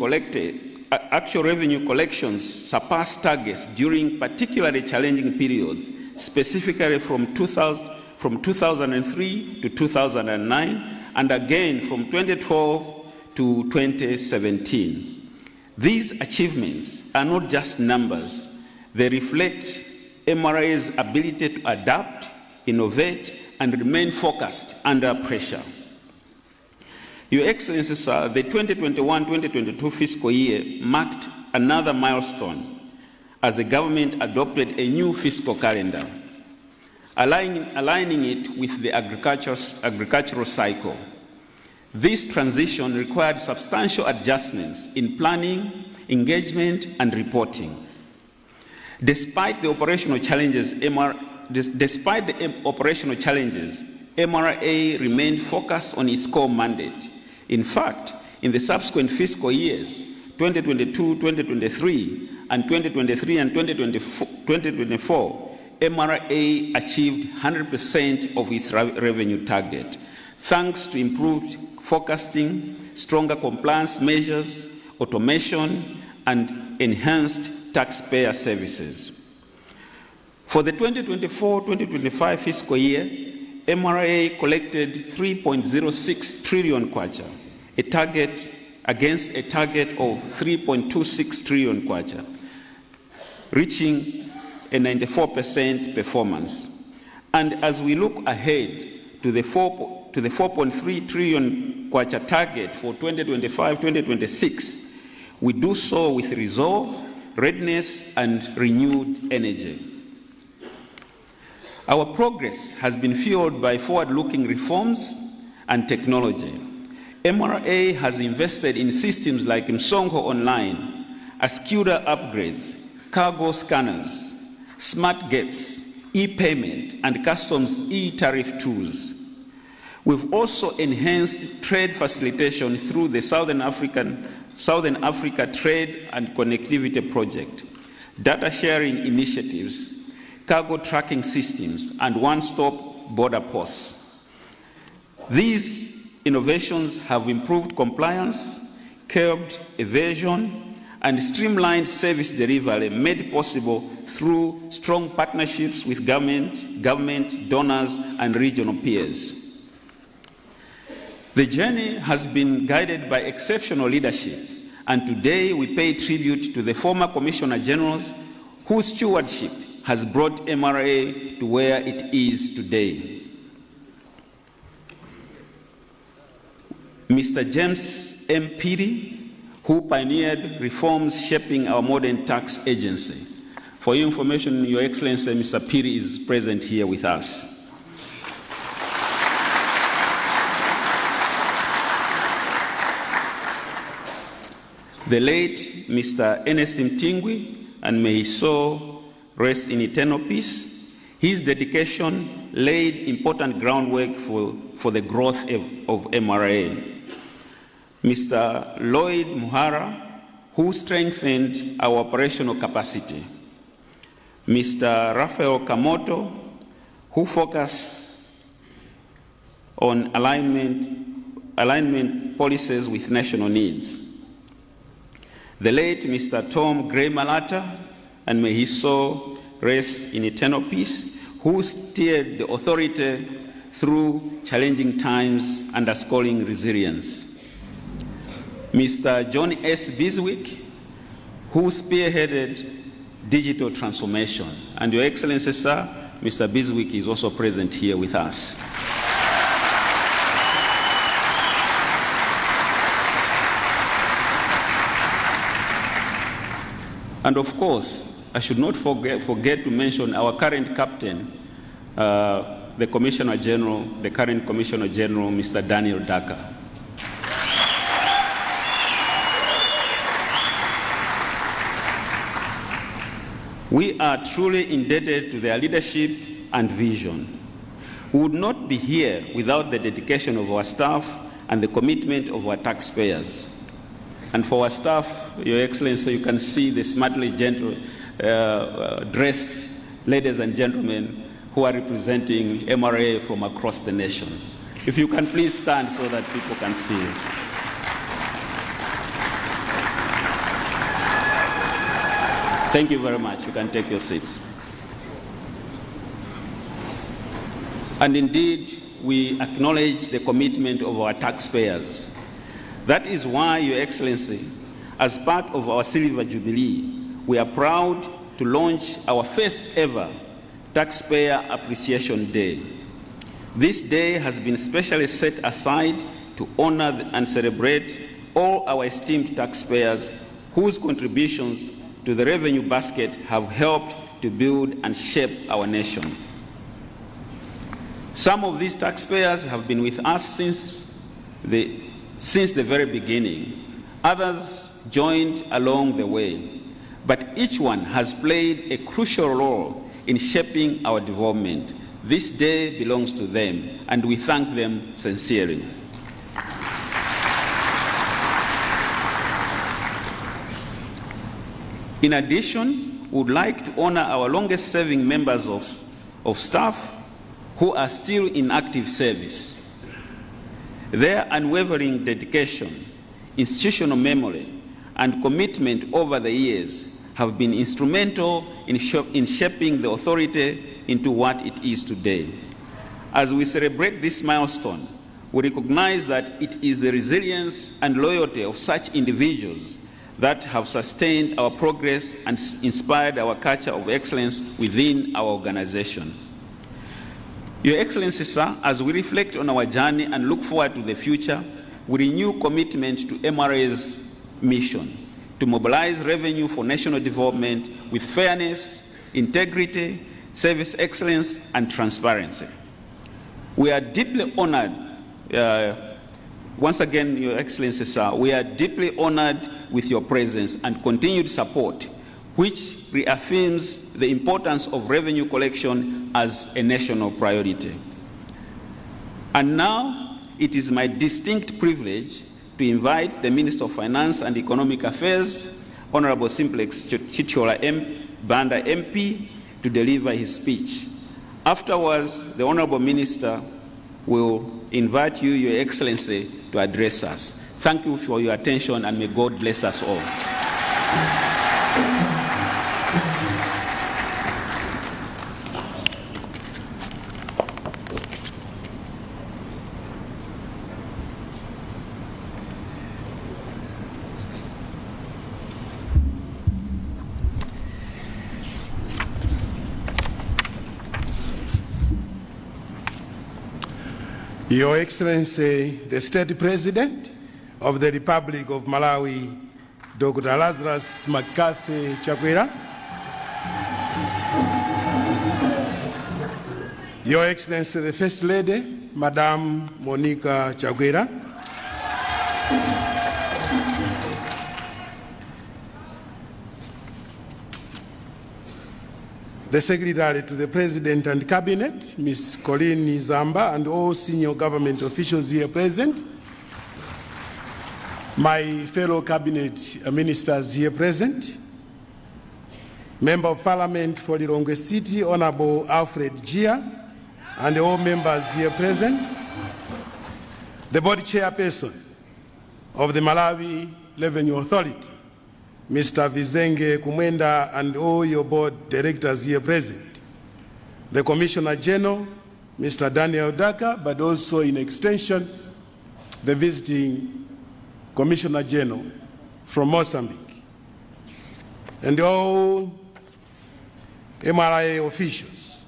collections surpassed targets during particularly challenging periods, specifically from 2003 to 2009, and again from 2012 to 2017. These achievements are not just numbers. They reflect MRA's ability to adapt, innovate, and remain focused under pressure. Your Excellency, sir, the 2021-2022 fiscal year marked another milestone as the government adopted a new fiscal calendar, aligning it with the agricultural cycle. This transition required substantial adjustments in planning, engagement, and reporting. Despite the operational challenges, MRA remained focused on its core mandate. In fact, in the subsequent fiscal years, 2022, 2023, and 2023 and 2024, MRA achieved 100% of its revenue target, thanks to improved forecasting, stronger compliance measures, automation, and enhanced taxpayer services. For the 2024-2025 fiscal year, MRA collected 3.06 trillion kwacha, a target against a target of 3.26 trillion kwacha, reaching a 94% performance. And as we look ahead to the 4.3 trillion kwacha target for 2025-2026, we do so with resolve, readiness, and renewed energy. Our progress has been fueled by forward-looking reforms and technology. MRA has invested in systems like Msongo Online, Ascuda upgrades, cargo scanners, smart gates, e-payment, and customs e-tariff tools. We've also enhanced trade facilitation through the Southern Africa Trade and Connectivity Project, data sharing initiatives, cargo tracking systems, and one-stop border posts. These innovations have improved compliance, curbed evasion, and streamlined service delivery made possible through strong partnerships with government, donors, and regional peers. The journey has been guided by exceptional leadership And today we pay tribute to the former Commissioner Generals whose stewardship has brought MRA to where it is today. Mr. James M. Piri, who pioneered reforms shaping our modern tax agency. For your information, Your Excellency, Mr. Piri is present here with us. The late Mr. Ernest Mtingwi, and may his soul rest in eternal peace. His dedication laid important groundwork for the growth of MRA. Mr. Lloyd Muhara, who strengthened our operational capacity. Mr. Rafael Kamoto, who focused on alignment policies with national needs. The late Mr. Tom Gray Malata, and may his soul rest in eternal peace, who steered the authority through challenging times, underscoring resilience. Mr. John S. Biswick, who spearheaded digital transformation. And Your Excellency, sir, Mr. Biswick is also present here with us. And of course, I should not forget to mention our current captain, the Commissioner General, the current Commissioner General, Mr. Daniel Daka. We are truly indebted to their leadership and vision. We would not be here without the dedication of our staff and the commitment of our taxpayers. And for our staff, Your Excellency, you can see the smartly dressed ladies and gentlemen who are representing MRA from across the nation. If you can please stand so that people can see it. Thank you very much. You can take your seats. And indeed, we acknowledge the commitment of our taxpayers. That is why, Your Excellency, as part of our Silver Jubilee, we are proud to launch our first ever Taxpayer Appreciation Day. This day has been specially set aside to honor and celebrate all our esteemed taxpayers whose contributions to the revenue basket have helped to build and shape our nation. Some of these taxpayers have been with us since the very beginning. Others joined along the way. But each one has played a crucial role in shaping our development. This day belongs to them, and we thank them sincerely. In addition, we would like to honor our longest-serving members of staff who are still in active service. Their unwavering dedication, institutional memory, and commitment over the years have been instrumental in shaping the authority into what it is today. As we celebrate this milestone, we recognize that it is the resilience and loyalty of such individuals that have sustained our progress and inspired our culture of excellence within our organization. Your Excellency, sir, as we reflect on our journey and look forward to the future, we renew commitment to MRA's mission to mobilize revenue for national development with fairness, integrity, service excellence, and transparency. We are deeply honored, once again, Your Excellency, sir, we are deeply honored with your presence and continued support, which reaffirms the importance of revenue collection as a national priority. And now, it is my distinct privilege to invite the Minister of Finance and Economic Affairs, Honorable Simplex Chichola Banda MP, to deliver his speech. Afterwards, the Honorable Minister will invite you, Your Excellency, to address us. Thank you for your attention, and may God bless us all. Your Excellency, the State President of the Republic of Malawi, Dr. Lazarus McCarthy Chakwera. Your Excellency, the First Lady, Madame Monica Chakwera. The Secretary to the President and Cabinet, Ms. Colleen Zamba, and all senior government officials here present. My fellow Cabinet ministers here present. Member of Parliament for Lilongwe City, Honorable Alfred Gia, and all members here present. The board chairperson of the Malawi Revenue Authority, Mr. Vizenge Kumwenda, and all your board directors here present. The Commissioner General, Mr. Daniel Daka, but also in extension, the visiting Commissioner General from Mozambique, and all MRA officials,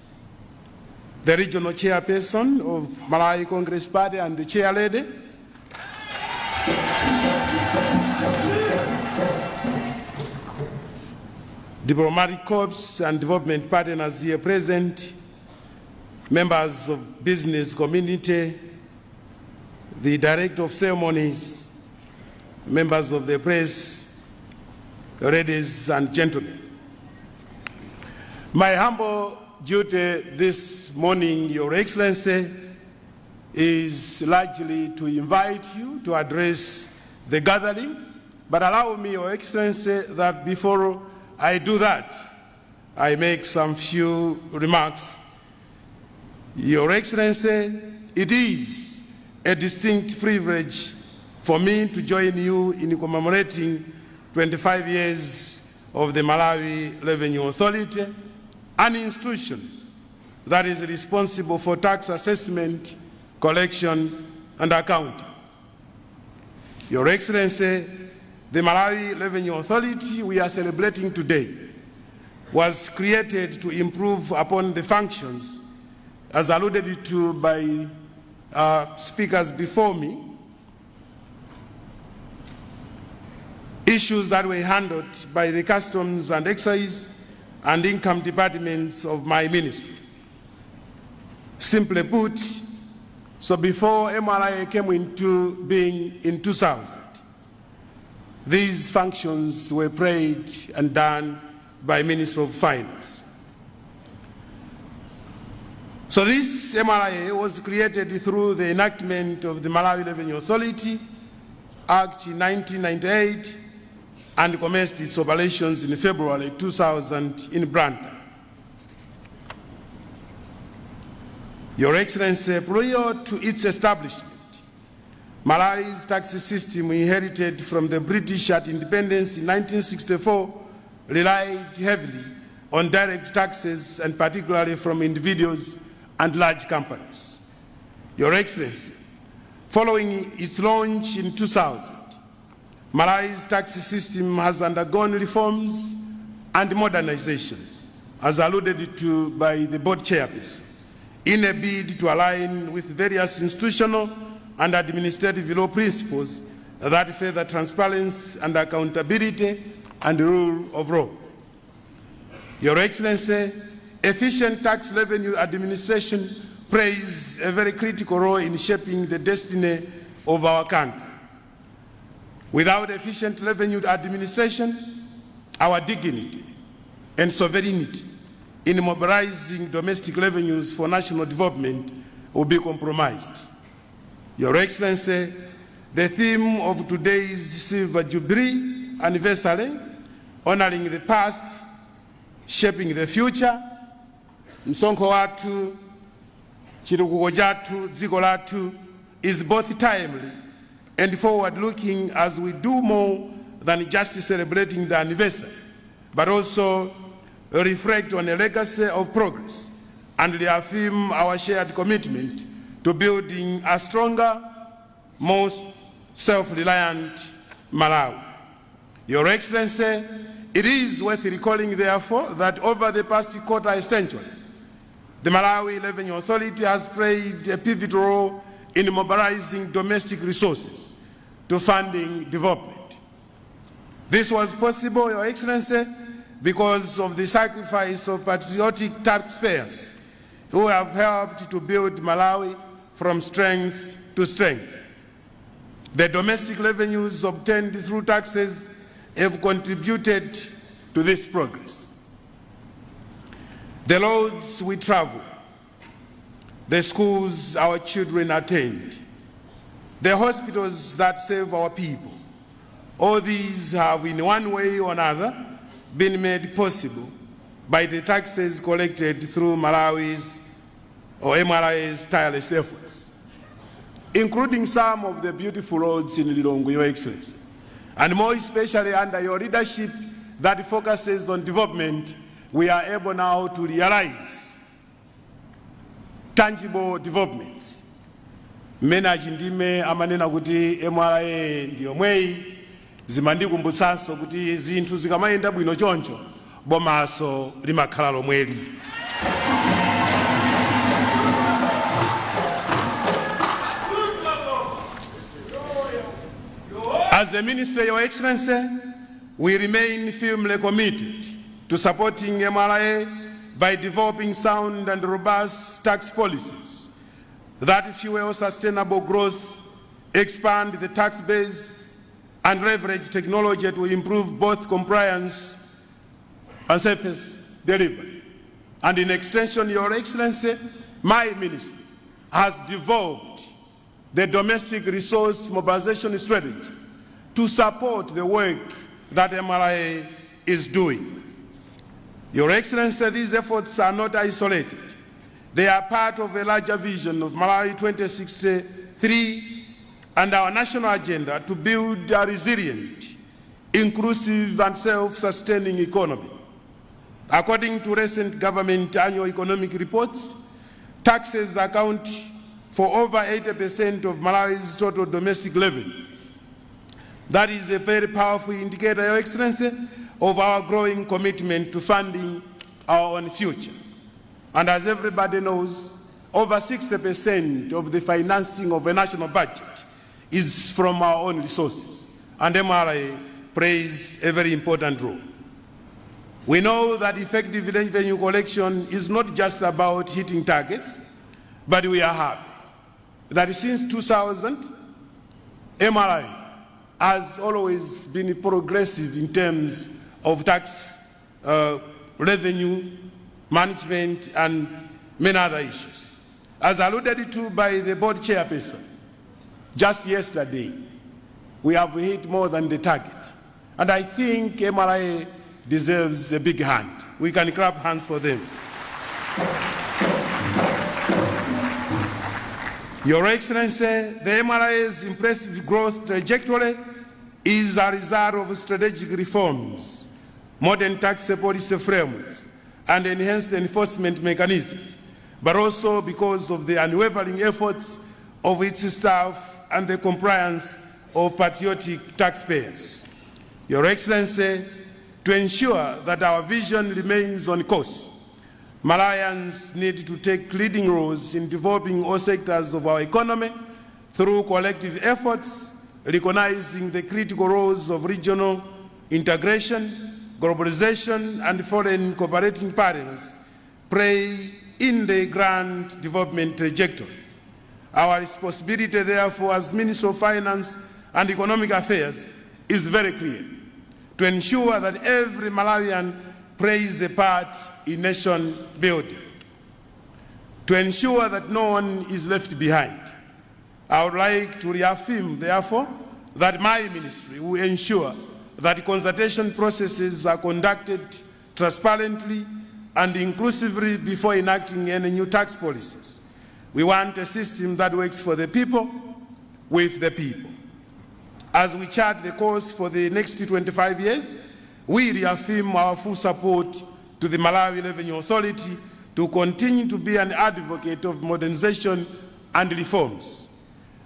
the regional chairperson of Malawi Congress Party and the chair lady, diplomatic corps and development partners here present, members of business community, the director of ceremonies, members of the press, ladies and gentlemen. My humble duty this morning, Your Excellency, is largely to invite you to address the gathering, but allow me, Your Excellency, that before I do that, I make some few remarks. Your Excellency, it is a distinct privilege for me to join you in commemorating 25 years of the Malawi Revenue Authority, an institution that is responsible for tax assessment, collection, and accounting. Your Excellency, the Malawi Revenue Authority we are celebrating today was created to improve upon the functions, as alluded to by speakers before me, issues that were handled by the Customs and Excise and Income departments of my ministry. Simply put, so before MRA came into being in 2000, these functions were played and done by Minister of Finance. So this MRA was created through the enactment of the Malawi Revenue Authority Act in 1998 and commenced its operations in February 2000 in Blantyre. Your Excellency, prior to its establishment, Malawi's tax system inherited from the British at independence in 1964 relied heavily on direct taxes, and particularly from individuals and large companies. Your Excellency, following its launch in 2000, Malawi's tax system has undergone reforms and modernization, as alluded to by the board chairperson, in a bid to align with various institutional and administrative law principles that further transparency and accountability and rule of law. Your Excellency, efficient tax revenue administration plays a very critical role in shaping the destiny of our country. Without efficient revenue administration, our dignity and sovereignty in mobilizing domestic revenues for national development will be compromised. Your Excellency, the theme of today's Silver Jubilee anniversary, honoring the past, shaping the future, msonko watu, chitukuko chatu, dziko latu, is both timely and forward-looking, as we do more than just celebrating the anniversary, but also reflect on a legacy of progress and reaffirm our shared commitment to building a stronger, more self-reliant Malawi. Your Excellency, it is worth recalling, therefore, that over the past quarter century, the Malawi Revenue Authority has played a pivotal role in mobilizing domestic resources to funding development. This was possible, Your Excellency, because of the sacrifice of patriotic taxpayers who have helped to build Malawi from strength to strength. The domestic revenues obtained through taxes have contributed to this progress. The roads we travel, the schools our children attend, the hospitals that serve our people, all these have in one way or another been made possible by the taxes collected through Malawi's or MRA's tireless efforts, including some of the beautiful roads in Lilongwe, Your Excellency, and more especially under your leadership that focuses on development. We are able now to realize tangible developments. Mena jindime amanena kuti MRA ndiyo mwei zimandikumbutsanso kuti zinthu zikamayenda bwino choncho bomaso limakhala lomweli. As a minister, Your Excellency, we remain firmly committed to supporting MRA by developing sound and robust tax policies that fuel sustainable growth, expand the tax base, and leverage technology to improve both compliance and service delivery. And in extension, Your Excellency, my ministry has developed the domestic resource mobilization strategy to support the work that MRA is doing. Your Excellency, these efforts are not isolated. They are part of a larger vision of Malawi 2063 and our national agenda to build a resilient, inclusive and self-sustaining economy. According to recent government annual economic reports, taxes account for over 80% of Malawi's total domestic revenue. That is a very powerful indicator, Your Excellency, of our growing commitment to funding our own future. And as everybody knows, over 60% of the financing of a national budget is from our own resources, and MRA plays a very important role. We know that effective revenue collection is not just about hitting targets, but we are happy that since 2000, MRA has always been progressive in terms of tax revenue management and many other issues. As alluded to by the board chairperson, just yesterday, we have hit more than the target. And I think MRA deserves a big hand. We can clap hands for them. Your Excellency, the MRA's impressive growth trajectory is a result of strategic reforms, modern tax policy frameworks, and enhanced enforcement mechanisms, but also because of the unwavering efforts of its staff and the compliance of patriotic taxpayers. Your Excellency, to ensure that our vision remains on course, Malawians need to take leading roles in developing all sectors of our economy through collective efforts, recognizing the critical roles of regional integration, globalization, and foreign cooperating partners play in the grand development trajectory. Our responsibility, therefore, as Minister of Finance and Economic Affairs is very clear: to ensure that every Malawian plays a part in nation building, to ensure that no one is left behind. I would like to reaffirm, therefore, that my ministry will ensure that consultation processes are conducted transparently and inclusively before enacting any new tax policies. We want a system that works for the people, with the people. As we chart the course for the next 25 years, we reaffirm our full support to the Malawi Revenue Authority to continue to be an advocate of modernization and reforms.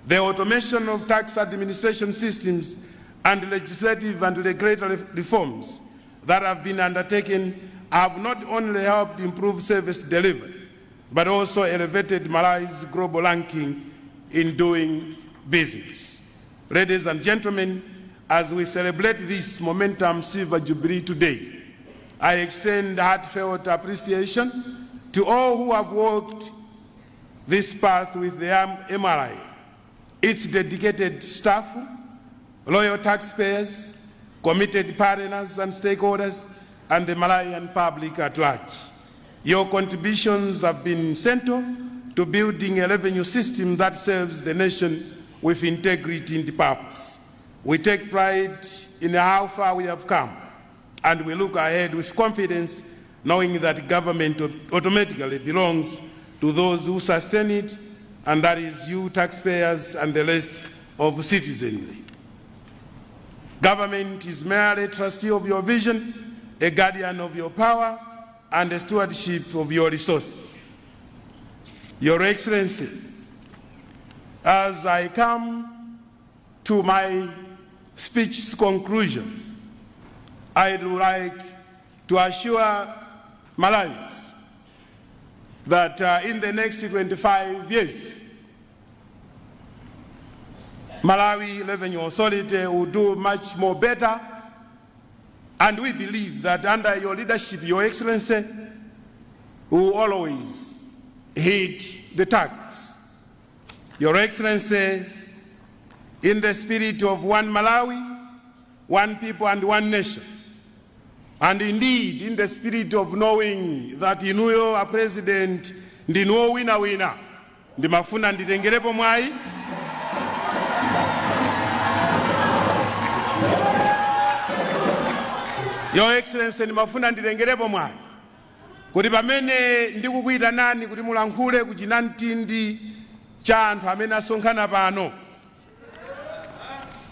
The automation of tax administration systems and legislative and regulatory reforms that have been undertaken have not only helped improve service delivery, but also elevated Malawi's global ranking in doing business. Ladies and gentlemen, as we celebrate this momentum Silver Jubilee today, I extend heartfelt appreciation to all who have walked this path with the MRI, its dedicated staff, loyal taxpayers, committed partners and stakeholders, and the Malawian public at large. Your contributions have been central to building a revenue system that serves the nation with integrity and purpose. We take pride in how far we have come, and we look ahead with confidence, knowing that government automatically belongs to those who sustain it, and that is you taxpayers and the rest of citizenry. Government is merely a trustee of your vision, a guardian of your power, and a stewardship of your resources. Your Excellency, as I come to my speech's conclusion, I would like to assure Malawians that in the next 25 years, Malawi Revenue Authority will do much more better, and we believe that under your leadership, Your Excellency, will always hit the targets. Your Excellency, in the spirit of one Malawi, one people and one nation, and indeed in the spirit of knowing that inuyo a president ndinuo wina ndimafuna nditengerepo mwai Your Excellency, ndimafuna nditengerepo mwai kuti pamene ndikukuita nani kuti mulankhule kuchinamtindi cha anthu amene asonkhana pano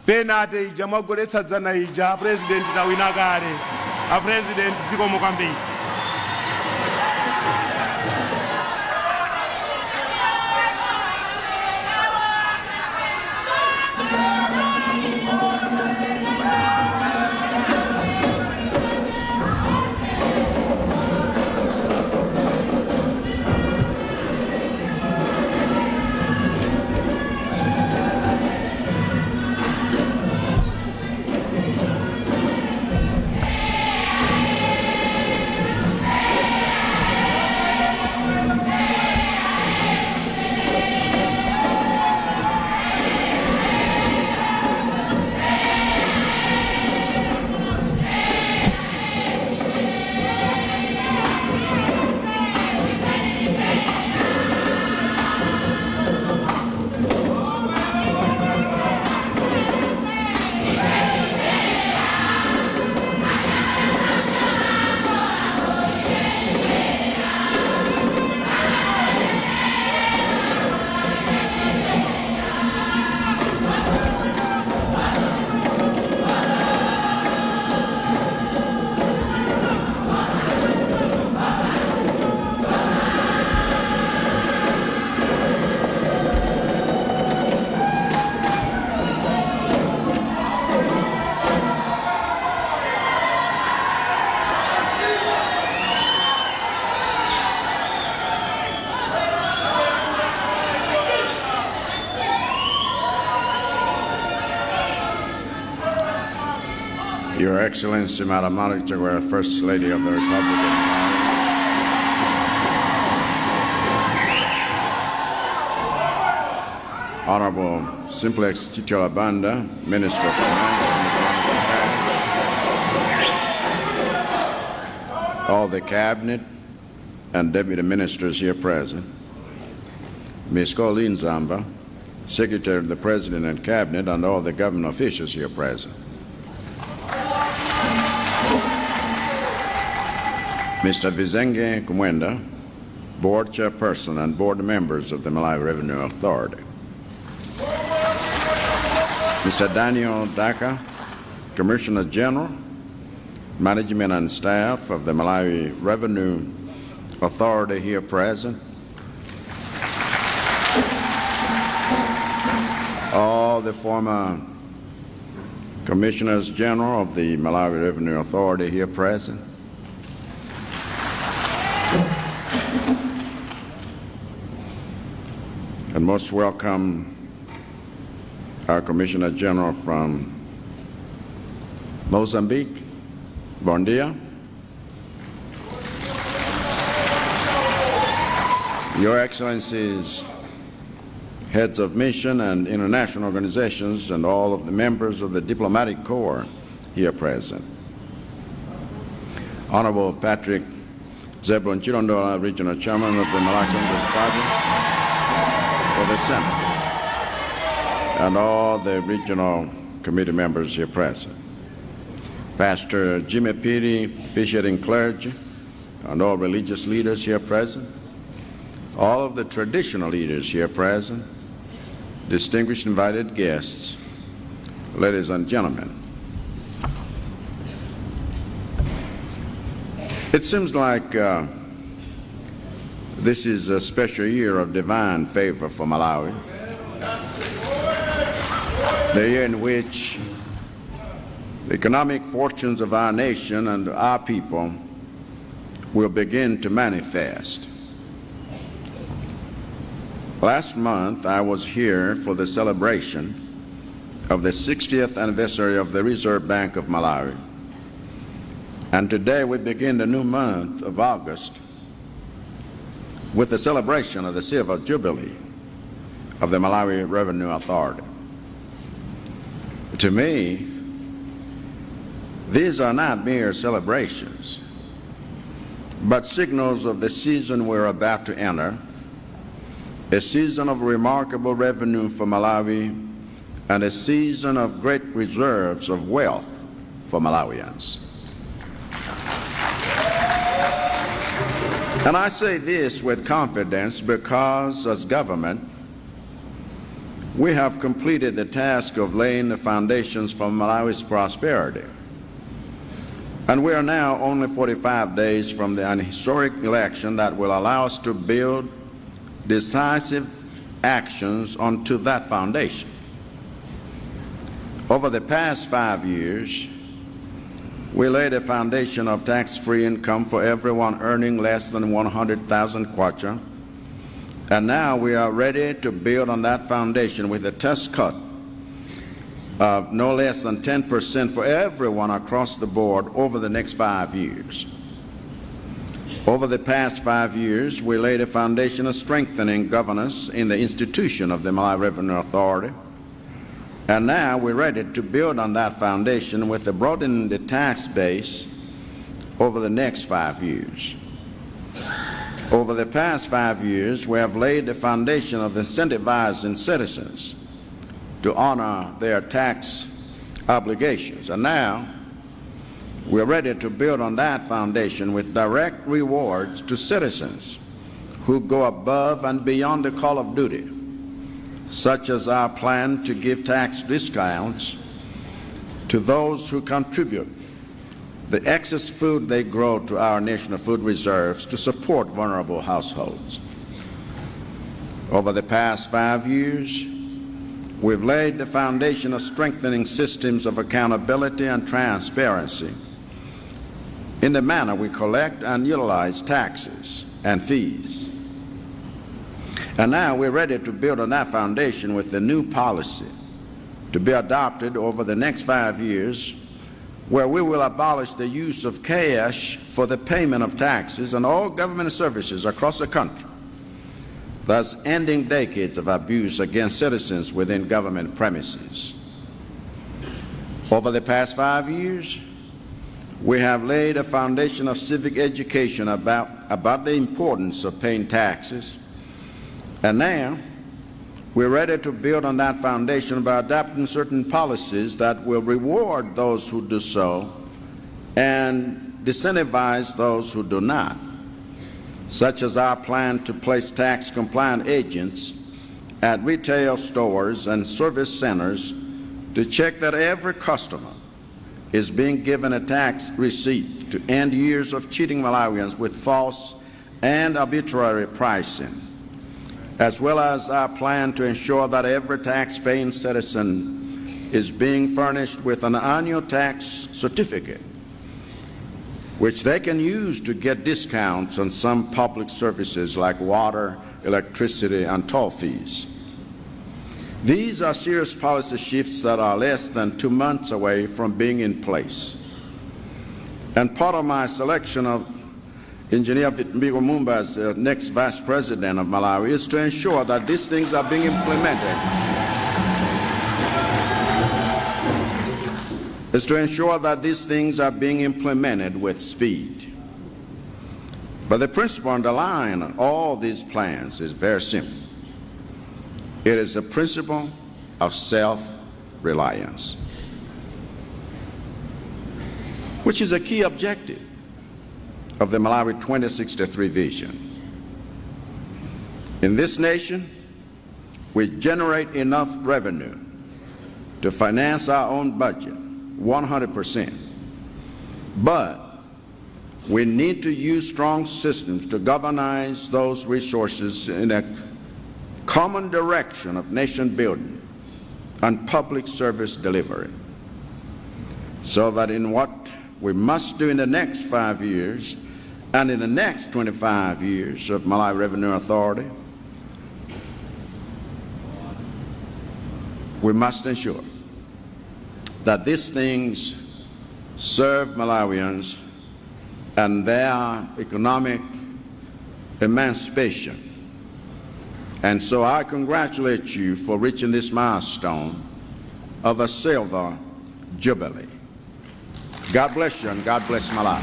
penate ija mwagoletsa dzana ija a president tawina kale a president zikomo kwambiri. Your Excellency, Madam Malawi, First Lady of the Republic of Malawi, Honorable Simplex Chichola Banda, Minister of Finance and Economic Affairs, all the Cabinet and Deputy Ministers here present, Ms. Colleen Zamba, Secretary of the President and Cabinet, and all the government officials here present. Mr. Vizenge Kumwenda, Board Chairperson and Board members of the Malawi Revenue Authority. Mr. Daniel Daka, Commissioner General, Management and Staff of the Malawi Revenue Authority here present. All the former Commissioners General of the Malawi Revenue Authority here present. and most welcome our Commissioner General from Mozambique. Bon dia. Your Excellencies, heads of mission and international organizations, and all of the members of the diplomatic corps here present. Honorable Patrick Zebulon Chilondola, Regional Chairman of the Malawi Congress Party for the Senate, and all the regional committee members here present. Pastor Jimmy Piri, officiating clergy, and all religious leaders here present, all of the traditional leaders here present, distinguished invited guests, ladies and gentlemen. It seems like this is a special year of divine favor for Malawi, the year in which the economic fortunes of our nation and our people will begin to manifest. Last month, I was here for the celebration of the 60th anniversary of the Reserve Bank of Malawi. And today we begin the new month of August with the celebration of the silver jubilee of the Malawi Revenue Authority. To me, these are not mere celebrations, but signals of the season we're about to enter, a season of remarkable revenue for Malawi and a season of great reserves of wealth for Malawians. And I say this with confidence because, as government, we have completed the task of laying the foundations for Malawi's prosperity. And we are now only 45 days from an historic election that will allow us to build decisive actions onto that foundation. Over the past 5 years, we laid a foundation of tax-free income for everyone earning less than 100,000 kwacha, and now we are ready to build on that foundation with a tax cut of no less than 10% for everyone across the board over the next 5 years. Over the past 5 years, we laid a foundation of strengthening governance in the institution of the Malawi Revenue Authority, and now we're ready to build on that foundation with a broadening the tax base over the next 5 years. Over the past 5 years, we have laid the foundation of incentivizing citizens to honor their tax obligations, and now we're ready to build on that foundation with direct rewards to citizens who go above and beyond the call of duty, such as our plan to give tax discounts to those who contribute the excess food they grow to our national food reserves to support vulnerable households. Over the past 5 years, we've laid the foundation of strengthening systems of accountability and transparency in the manner we collect and utilize taxes and fees. And now we're ready to build on that foundation with the new policy to be adopted over the next 5 years, where we will abolish the use of cash for the payment of taxes and all government services across the country, thus ending decades of abuse against citizens within government premises. Over the past 5 years, we have laid a foundation of civic education about the importance of paying taxes, and now we're ready to build on that foundation by adopting certain policies that will reward those who do so and disincentivize those who do not, such as our plan to place tax-compliant agents at retail stores and service centers to check that every customer is being given a tax receipt to end years of cheating Malawians with false and arbitrary pricing, as well as our plan to ensure that every tax-paying citizen is being furnished with an annual tax certificate which they can use to get discounts on some public services like water, electricity, and toll fees. These are serious policy shifts that are less than 2 months away from being in place. And part of my selection of Engineer Mbigo Mumba as the next Vice President of Malawi is to ensure that these things are being implemented. Is to ensure that these things are being implemented with speed. But the principle underlying all these plans is very simple. It is a principle of self-reliance, which is a key objective of the Malawi 2063 vision. In this nation, we generate enough revenue to finance our own budget 100%. But we need to use strong systems to governize those resources in a common direction of nation building and public service delivery, so that in what we must do in the next 5 years and in the next 25 years of Malawi Revenue Authority, we must ensure that these things serve Malawians and their economic emancipation. And so I congratulate you for reaching this milestone of a silver jubilee. God bless you and God bless Malawi.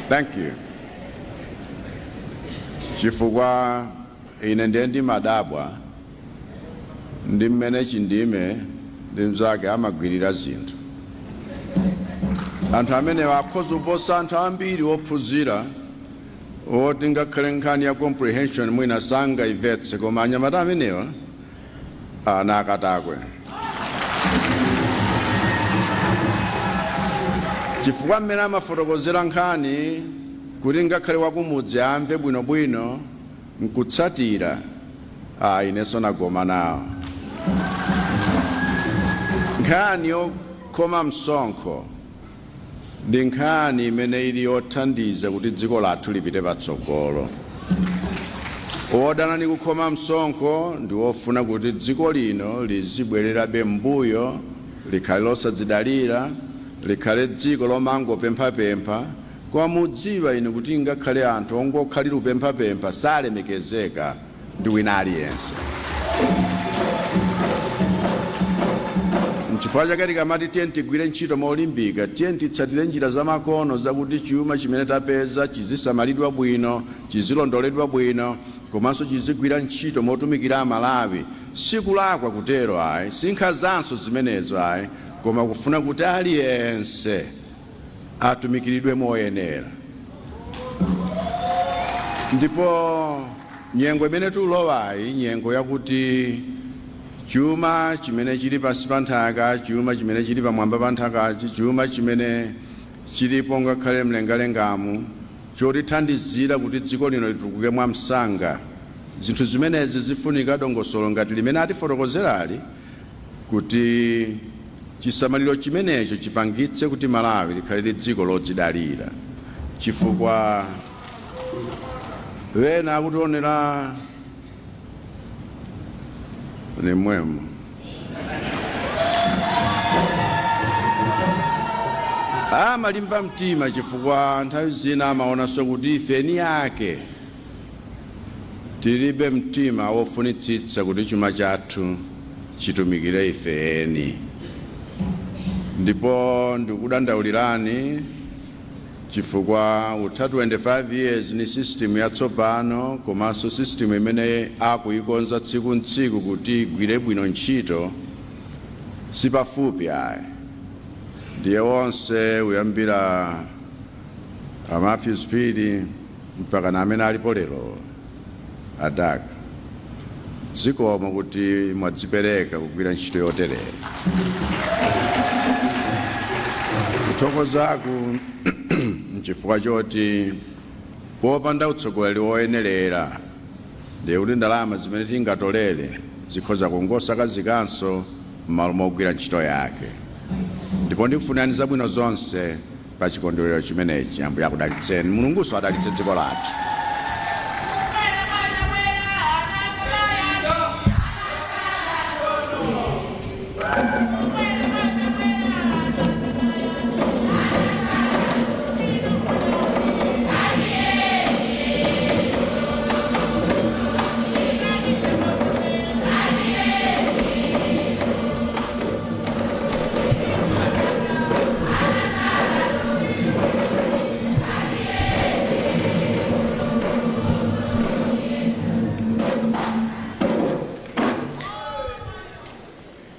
Thank you. Chifukwa ine ndi madabwa ndi mmene chindime ndi mzake amagwirira zinthu. Anthu amene akhoza kuposa anthu ambiri ophunzira oti ngakhale nkhani ya comprehension mwina sangaimvetse, koma anyamata amenewa anakatakwe. Chifukwa mmene amafotokozera nkhani kuti ngakhale wakumudzi amve bwinobwino nkutsatira, inenso nagoma nawo. Nkhani yokhoma msonkho ndi nkhani imene ili yothandiza kuti dziko lathu lipite patsogolo. Odana ndi kukhoma msonkho ndi ofuna kuti dziko lino lizibwererabe mbuyo, likhale losadzidalira, likhale dziko lomangopemphapempha. Kwa mudziwa ine kuti ngakhale anthu ongokhalira upemphapempha salemekezeka ndi wina aliyense. N'chifukwa chake tikamati tiye tigwire ntchito molimbika, tiye titsatire njira zamakono zakuti chuma chimene tapeza chizisamalidwa bwino, chizilondoledwa bwino, komanso chizigwira ntchito motumikira Malawi. Sikulakwa kutero ayi, sinkhazanso zimenezo ayi, koma kufuna kuti aliyense atumikiridwe moyenera. Ndipo nyengo imene tulowayi nyengo yakuti chuma chimene chili pansi pa nthaka, chuma chimene chili pamwamba pa nthakachi, chuma chimene chilipo ngakhale mlengalengamu chotithandizira kuti dziko lino litukuke mwamsanga. Zinthu zimenezi zifunika dongosolo ngati limene atifotokozerali kuti chisamaliro chimenecho chipangitse kuti Malawi likhale dziko lodzidalira. Chifukwa wena akutionera ni mwemu. Amalimba mtima chifukwa nthawi zina amaonanso kuti ifeni yake tilibe mtima wofunitsitsa kuti chuma chathu chitumikire ifeni. Ndipo ndikudandaulirani chifukwa utatu 25 years ni system yatsopano, komanso system imene akuikonza tsiku ntsiku kuti igwire bwino ntchito sipafupi ayi. Ndiye wonse uyambira Matthew Speed mpaka na amene alipo lero adaka. Zikomo kuti mwadzipereka kugwira ntchito yoterera. Kuthokozaku nchifukwa choti popanda utsogoleri woyenerera ndiye kuti ndalama zimene tingatolere zikhoza kungosakazikanso m'malo mogwira ntchito yake. Ndipo ndikufunani zabwino zonse pa chikondwerero chimenechi. Ambuye akudalitseni. Mulungunso adalitse dziko lathu.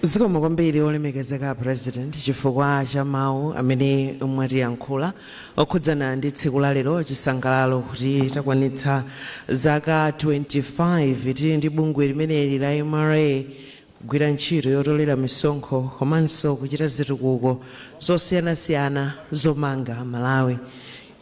zikomo kwambiri olemekezeka president chifukwa cha mawu amene mwatiyankhula okhudzana ndi tsiku la lero chisangalalo kuti takwanitsa zaka 25 tili ndi bungwe limeneli la MRA kugwira ntchito yotolera misonkho komanso kuchita zitukuko zosiyanasiyana zomanga Malawi.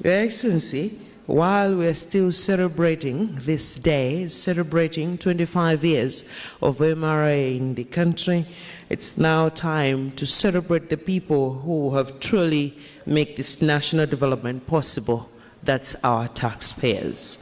Your Excellency, while we are still celebrating this day, celebrating 25 years of MRA in the country, it's now time to celebrate the people who have truly made this national development possible. That's our taxpayers.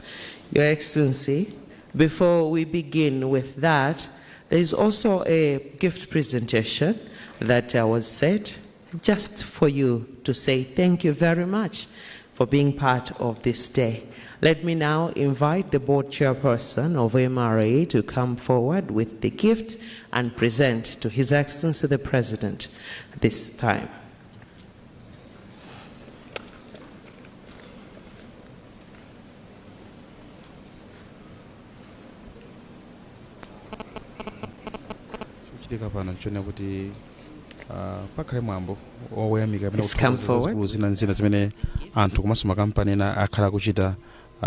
Your Excellency, before we begin with that, there is also a gift presentation that was set just for you to say thank you very much for being part of this day. Let me now invite the board chairperson of MRA to come forward with the gift and present to His Excellency the President this time. pakhale mwambo woyamika zina zimene anthu komanso makampani ena akhala kuchita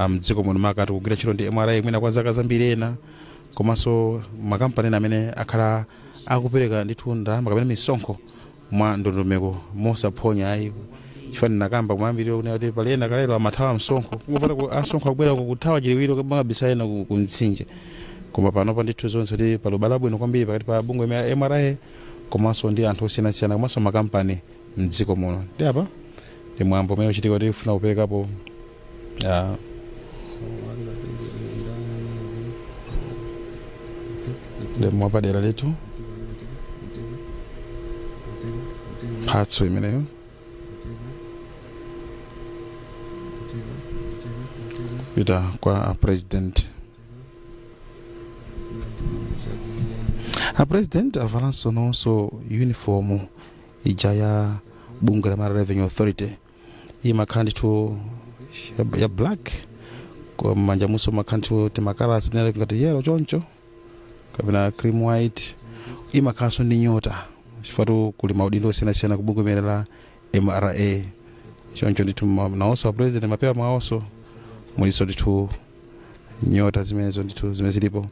mdziko muno makati kugwira ntchito ndi MRA mwina kwa zaka zambiri ena komanso makampani ena amene akhala akupereka ndithu ndalama kapena misonkho mwa ndondomeko mosaphonya ayi chifani nakamba kumambiri kuti pali ena kalero amathawa msonkho kupata asonkho akubwera kuthawa chiliwiro kamabisa ena ku mtsinje koma panopa ndithu zonse kuti pali ubale wabwino kwambiri pakati pa bungwe la MRA komanso ndi anthu osiyanasiyana komanso makampani mdziko muno. Ndi apa ndi mwambo umene uchitika kuti ufuna kuperekapo mwapadera letu mphatso imeneyo ita kwa president. A president avalanso nonso uniform ija ya bungwe la Revenue Authority imakhala ndithu ya black kwa manja muso makhantu timakala zinele ngati yellow choncho kapena cream white imakhaso ndi nyota chifatu kuli maudindo osiyanasiyana ku bungwe la MRA choncho ndithu naonso president mapewa mwaonso muliso ndithu nyota zimenezo ndithu zimene zilipo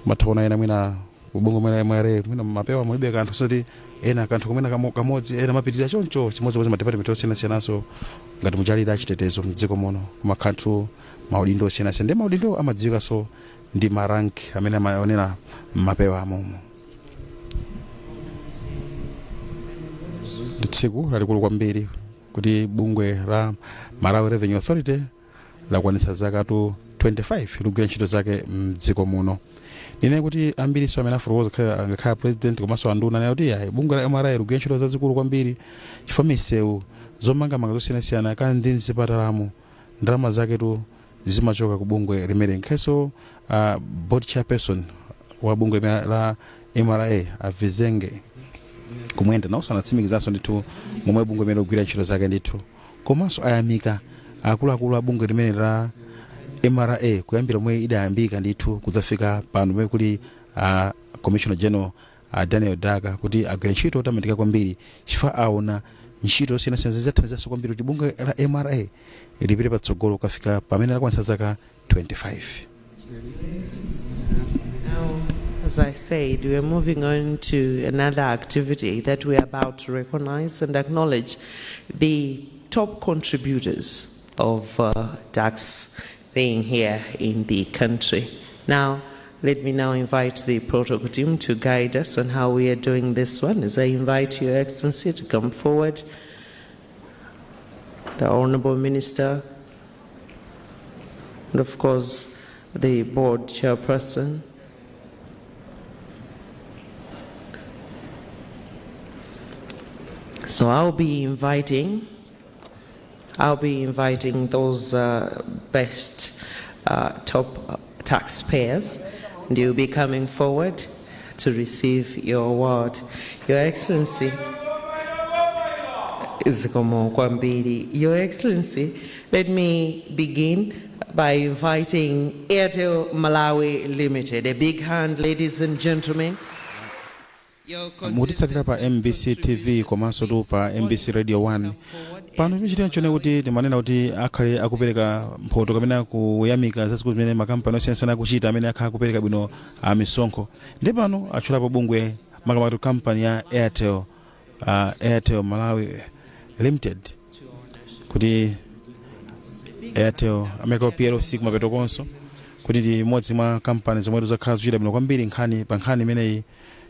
mathaona ena mwina ubungo la MRA mwina mapewa mulibe kanthu soti ena kanthu kumena kamodzi ena mapitirira choncho chimodzi ma department osiyanasiyanaso ngati muchalira chitetezo mdziko muno kuma kanthu maudindo osiyanasiyana ndi maudindo amadziwika so ndi marank amene amaonera mapewa amomo. Tsiku lalikulu kwambiri kuti bungwe la Malawi Revenue Authority lakwanitsa zaka 25 lugwira ntchito zake mdziko muno. Ine kuti ambiri so amene afuroza ngakhala president komanso anduna nayo kuti bungwe la MRA lugwira ntchito zazikulu kwambiri chifukwa misewu zomangamanga zosiyanasiyana kandi ndi nzipatalamo ndalama zake tu zimachoka ku bungwe limene nkheso board chairperson wa bungwe la MRA avizenge kumwenda nawo anatsimikizaso ndithu momwe bungwe limene lugwira ntchito zake ndithu komanso ayamika akuluakulu a bungwe limene la MRA kuyambira mwe idayambika ndithu kudzafika pano mwe kuli Commissioner General Daniel Daga kuti agwira ntchito yotamandika kwambiri chifukwa aona ntchito osiyanasiyana zathandizaso kwambiri kuti bungwe la MRA lipite patsogolo kufika pamene lakwanitsa zaka 25. Now, as I said, we are moving on to another activity that we are about to recognize and acknowledge the top contributors of tax paying here in the country. Now, let me now invite the protocol team to guide us on how we are doing this one, as I invite Your Excellency to come forward. The Honorable Minister, and of course, the board chairperson. So I'll be inviting those best top taxpayers, and you'll be coming forward to receive your award. Your Excellency, Your Excellency, let me begin by inviting Airtel Malawi Limited. A big hand, ladies and gentlemen. Mutitsatira pa MBC TV komanso tu pa MBC Radio 1 pano chichitira chone kuti timanena kuti akhale akupereka mphoto kapena kuyamika zazikulu zimene makampani osiyanasiyana akuchita amene akhala akupereka bwino misonkho. Ndi pano atchulapo bungwe makamaka kampani ya Airtel Malawi Limited kuti Airtel ameka PLC kumapeto konso kuti ndi imodzi mwa kampani zomwe zakhala zochita bwino kwambiri pa nkhani imeneyi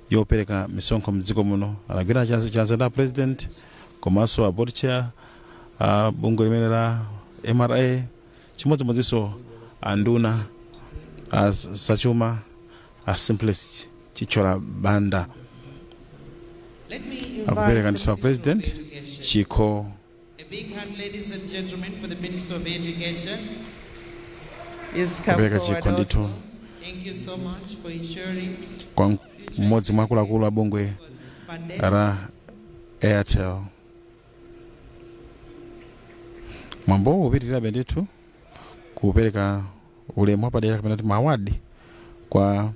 yopereka misonkho mdziko muno. Anagwira chanza da president komanso a board chair bungwe limene la MRA chimodzimodzinso anduna Sachuma Simplest Chichola Banda akupereka ndiso president chikho. A big hand, ladies and gentlemen, for the Minister of Education. Kupereka chikho ndithu. Thank you so much for ensuring Kwa mmodzi mwa akuluakulu a bungwe la Airtel. Mwambo upitirirabe ndithu kupereka ulemu wapadera kapena kuti mawadi kwa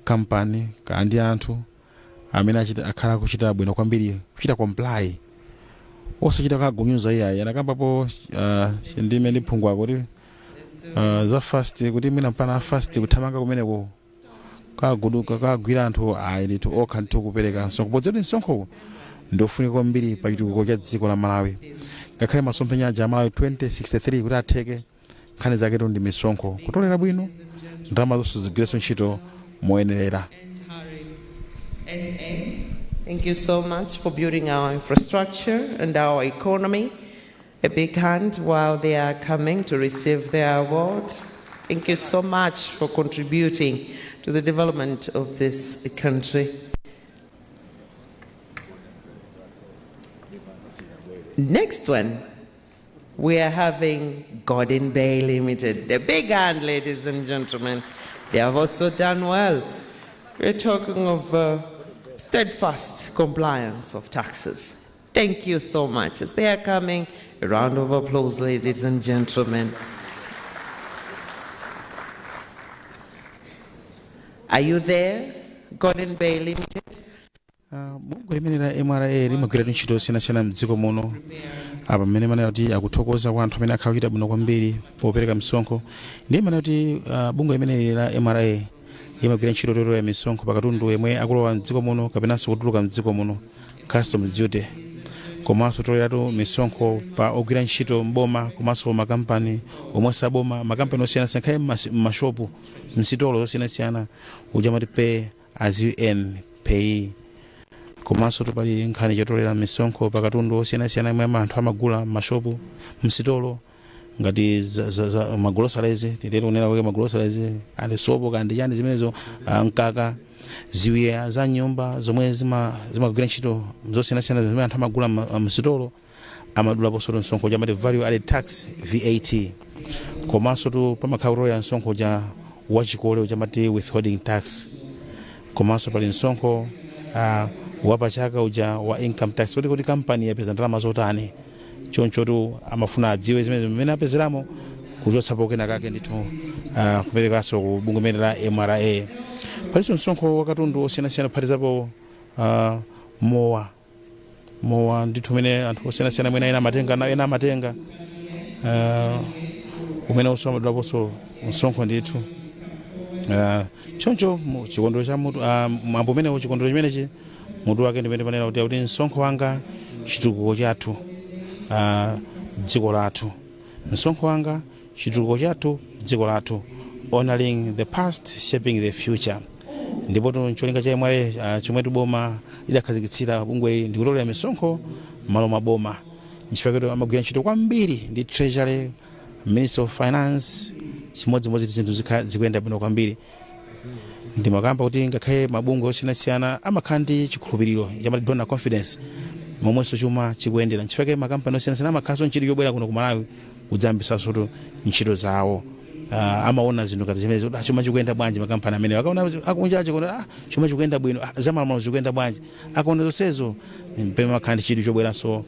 kampani kandi anthu amene akhala kuchita bwino kwambiri, kuchita comply osachita kagunyuza iyayi. Anakambapo ndime ndi phungwa kuti za fast kuti mwina mpana fast kuthamanga kumeneko kaguduka kagwira anthu ayi to okha nthu kupereka msonkho. Podzera msonkho ndofunika kwambiri pa chitukuko cha dziko la Malawi. Ngakhale masomphenya a Malawi 2063 kuti atheke nkhani zake ndi misonkho kutolera bwino ndalama zonse zigwirenso ntchito moyenerera. Thank you so much for building our infrastructure and our economy. A big hand while they are coming to receive their award. Thank you so much for contributing to the development of this country. Next one, we are having Gordon Bay Limited. The big hand, ladies and gentlemen. They have also done well. We're talking of steadfast compliance of taxes. Thank you so much. As they are coming, a round of applause, ladies and gentlemen. Are you there, Gordon Bay Limited? Bungwe limene la MRA limagwira ntchito osiyanasiyana mdziko muno. Apa mmene manena kuti akuthokoza kwa anthu amene akhala kuchita bwino kwambiri popereka misonkho. Ndiye manena kuti bungwe limene la MRA limagwira ntchito yotolera misonkho pakatundu yemwe akulowa mdziko muno kapenanso kutuluka mdziko muno, customs duty. Komanso toleratu misonkho pa ogwira ntchito mboma komanso makampani omwe saboma, makampani osiyanasiyana khale m'mashopu msitolo zosiyanasiyana uja mati pay as you earn pay. Komanso pali nkhani yotolera misonkho pakatundu osiyanasiyana imwe anthu amagula m'mashopu msitolo ngati za magroceries titero unena kwa magroceries ande sopo kandi yani zimenezo nkaka ziwiya za nyumba zomwe zimagwira ntchito zosiyanasiyana zimene anthu amagula msitolo amadula posolo msonkho ja mati value added tax VAT. Komanso tu pamakhala ya msonkho ja wachikole uja mati withholding tax. Komanso pali msonkho wapa chaka uja wa income tax kuti kampani yapeza ndalama zotani choncho tu amafuna adziwe zimene apezeramo kuchotsapo kena kake ndithu kuperekanso ku bungwe limene la MRA. Palinso msonkho wakatundu osiyanasiyana kuphatizapo mowa ndithu umene anthu osiyanasiyana mwina ena amatenga umene uso amadulaponso msonkho ndithu. Choncho chikondolo cha mutu mwambo umenewo chikondolo chimenechi mutu wake ndimene panena kuti msonkho wanga chitukuko chathu dziko lathu. Msonkho wanga chitukuko chathu dziko lathu. honoring the past, shaping the future. Ndipo cholinga cha MRA chomwe boma lidakhazikitsira bungwe ndi kulolera misonkho malo maboma. Nchifukwa amagwira ntchito kwambiri ndi treasury, minister of finance, chimodzimodzi zinthu zikuyenda bwino kwambiri. Ndi makamba kuti ngakhale mabungwe osiyanasiyana amakhala ndi chikhulupiriro chamati donor confidence momwenso chuma chikuyendera. Nchifukwa makampani osiyanasiyana amakhalanso ntchito yobwera kuno ku Malawi kudzayambisanso ntchito zawo. Amaona zinthu ngati zimene chuma chikuyenda bwanji makampani amene akaona akunjaje kuna chuma chikuyenda bwino zamalamulo zikuyenda bwanji akaona zonsezo mpema makhala ndi chidwi chobweranso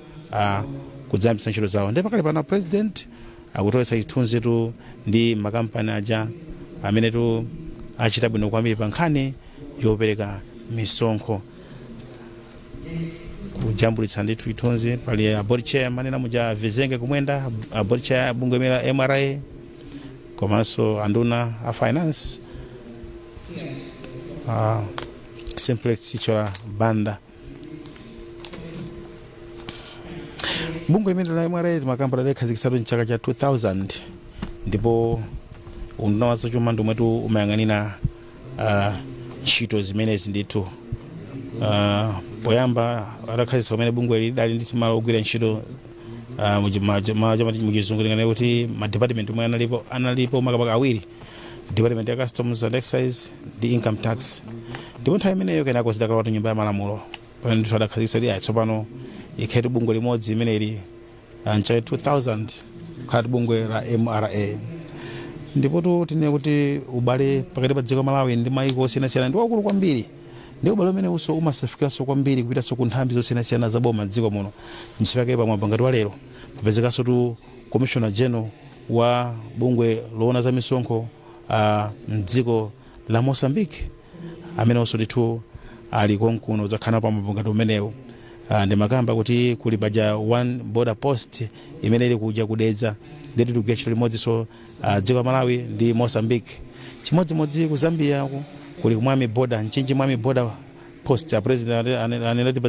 kudzayambisa ntchito zawo. Ndipo pakali pano president akutolesa chithunzi tu ndi makampani aja amene tu achita bwino kwambiri pa nkhani yopereka misonkho. Kujambulitsa ndithu chithunzi pali board chair manena muja Vizenge kumwenda board chair bungwe mera MRA komanso anduna a finance Simplex Chichola Banda. Bungwe imene la MRA makampani lidakhazikitsidwa mchaka cha 2000 ndipo unduna wa zachuma ndi mwetu umayang'anira ntchito zimenezi ndithu. Poyamba adakhazikitsa kumene bungwe lidali ndi malo ogwira ntchito mukizungulingana kuti madepartment omwe analipo makapaka awiri, department ya customs and excise ndi income tax. Ndipo nthawi imeneyo kenako zidakalawatu nyumba ya malamulo pamene ndithu adakhazikitsa kuti tsopano ikhale bungwe limodzi imeneli mchaka 2000 khala bungwe la MRA. Ndipo tinene kuti ubale pakati pa dziko Malawi ndi mayiko osiyanasiyana ndi wakulu kwambiri. Ndi ubale umene uso umasafikiranso kwambiri kupitanso ku nthambi zosiyanasiyana za boma m'dziko muno. Nchifukwa pamwamba ngati wa lero papezekanso tu commissioner general wa bungwe loona za misonkho m'dziko la Mozambique amene onso ndithu ali konkuno udzakhala pamwamba ngati umenewo. Ndi makamba kuti kuli paja one border post imene ili kuja kudedza ndithu tikugwira ntchito limodzinso dziko la Malawi ndi Mozambique. Chimodzimodzi ku Zambia kuli kumwami border nchinji mwami border post a president anenati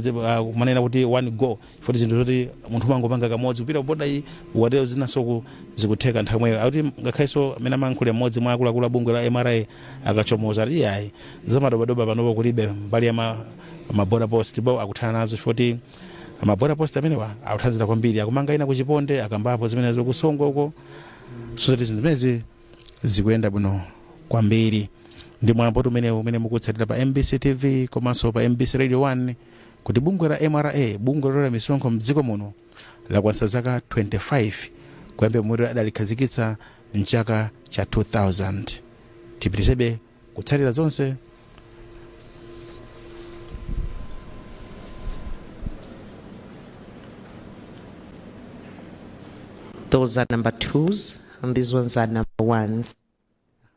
manena kuti one go for zinthu zoti munthu mangopanga kamodzi kupita border iyi watero zinaso zikutheka nthamweyo akuti ngakhalenso amene amankhule mmodzi mwa akuluakulu a bungwe la MRA akachomoza ati iyayi zamadobadoba panopo kulibe mbali ya maborder post ndipo akuthana nazo chifukwa maborder post amenewa akuthandiza kwambiri akumanga ina kuchiponde akambapo zimene zokusongo uko sozoti zinthu zimenezi zikuyenda bwino kwambiri. Ndi mwambo umene mukutsatira pa MBC TV komanso pa MBC Radio 1 kuti bungwe la MRA bungwe loona misonkho m'dziko muno lakwanitsa zaka 25 kuyambira pomwe adalikhazikitsa mchaka cha 2000. Tipitizebe kutsatira zonse. Those are number 2s and these ones are number 1s.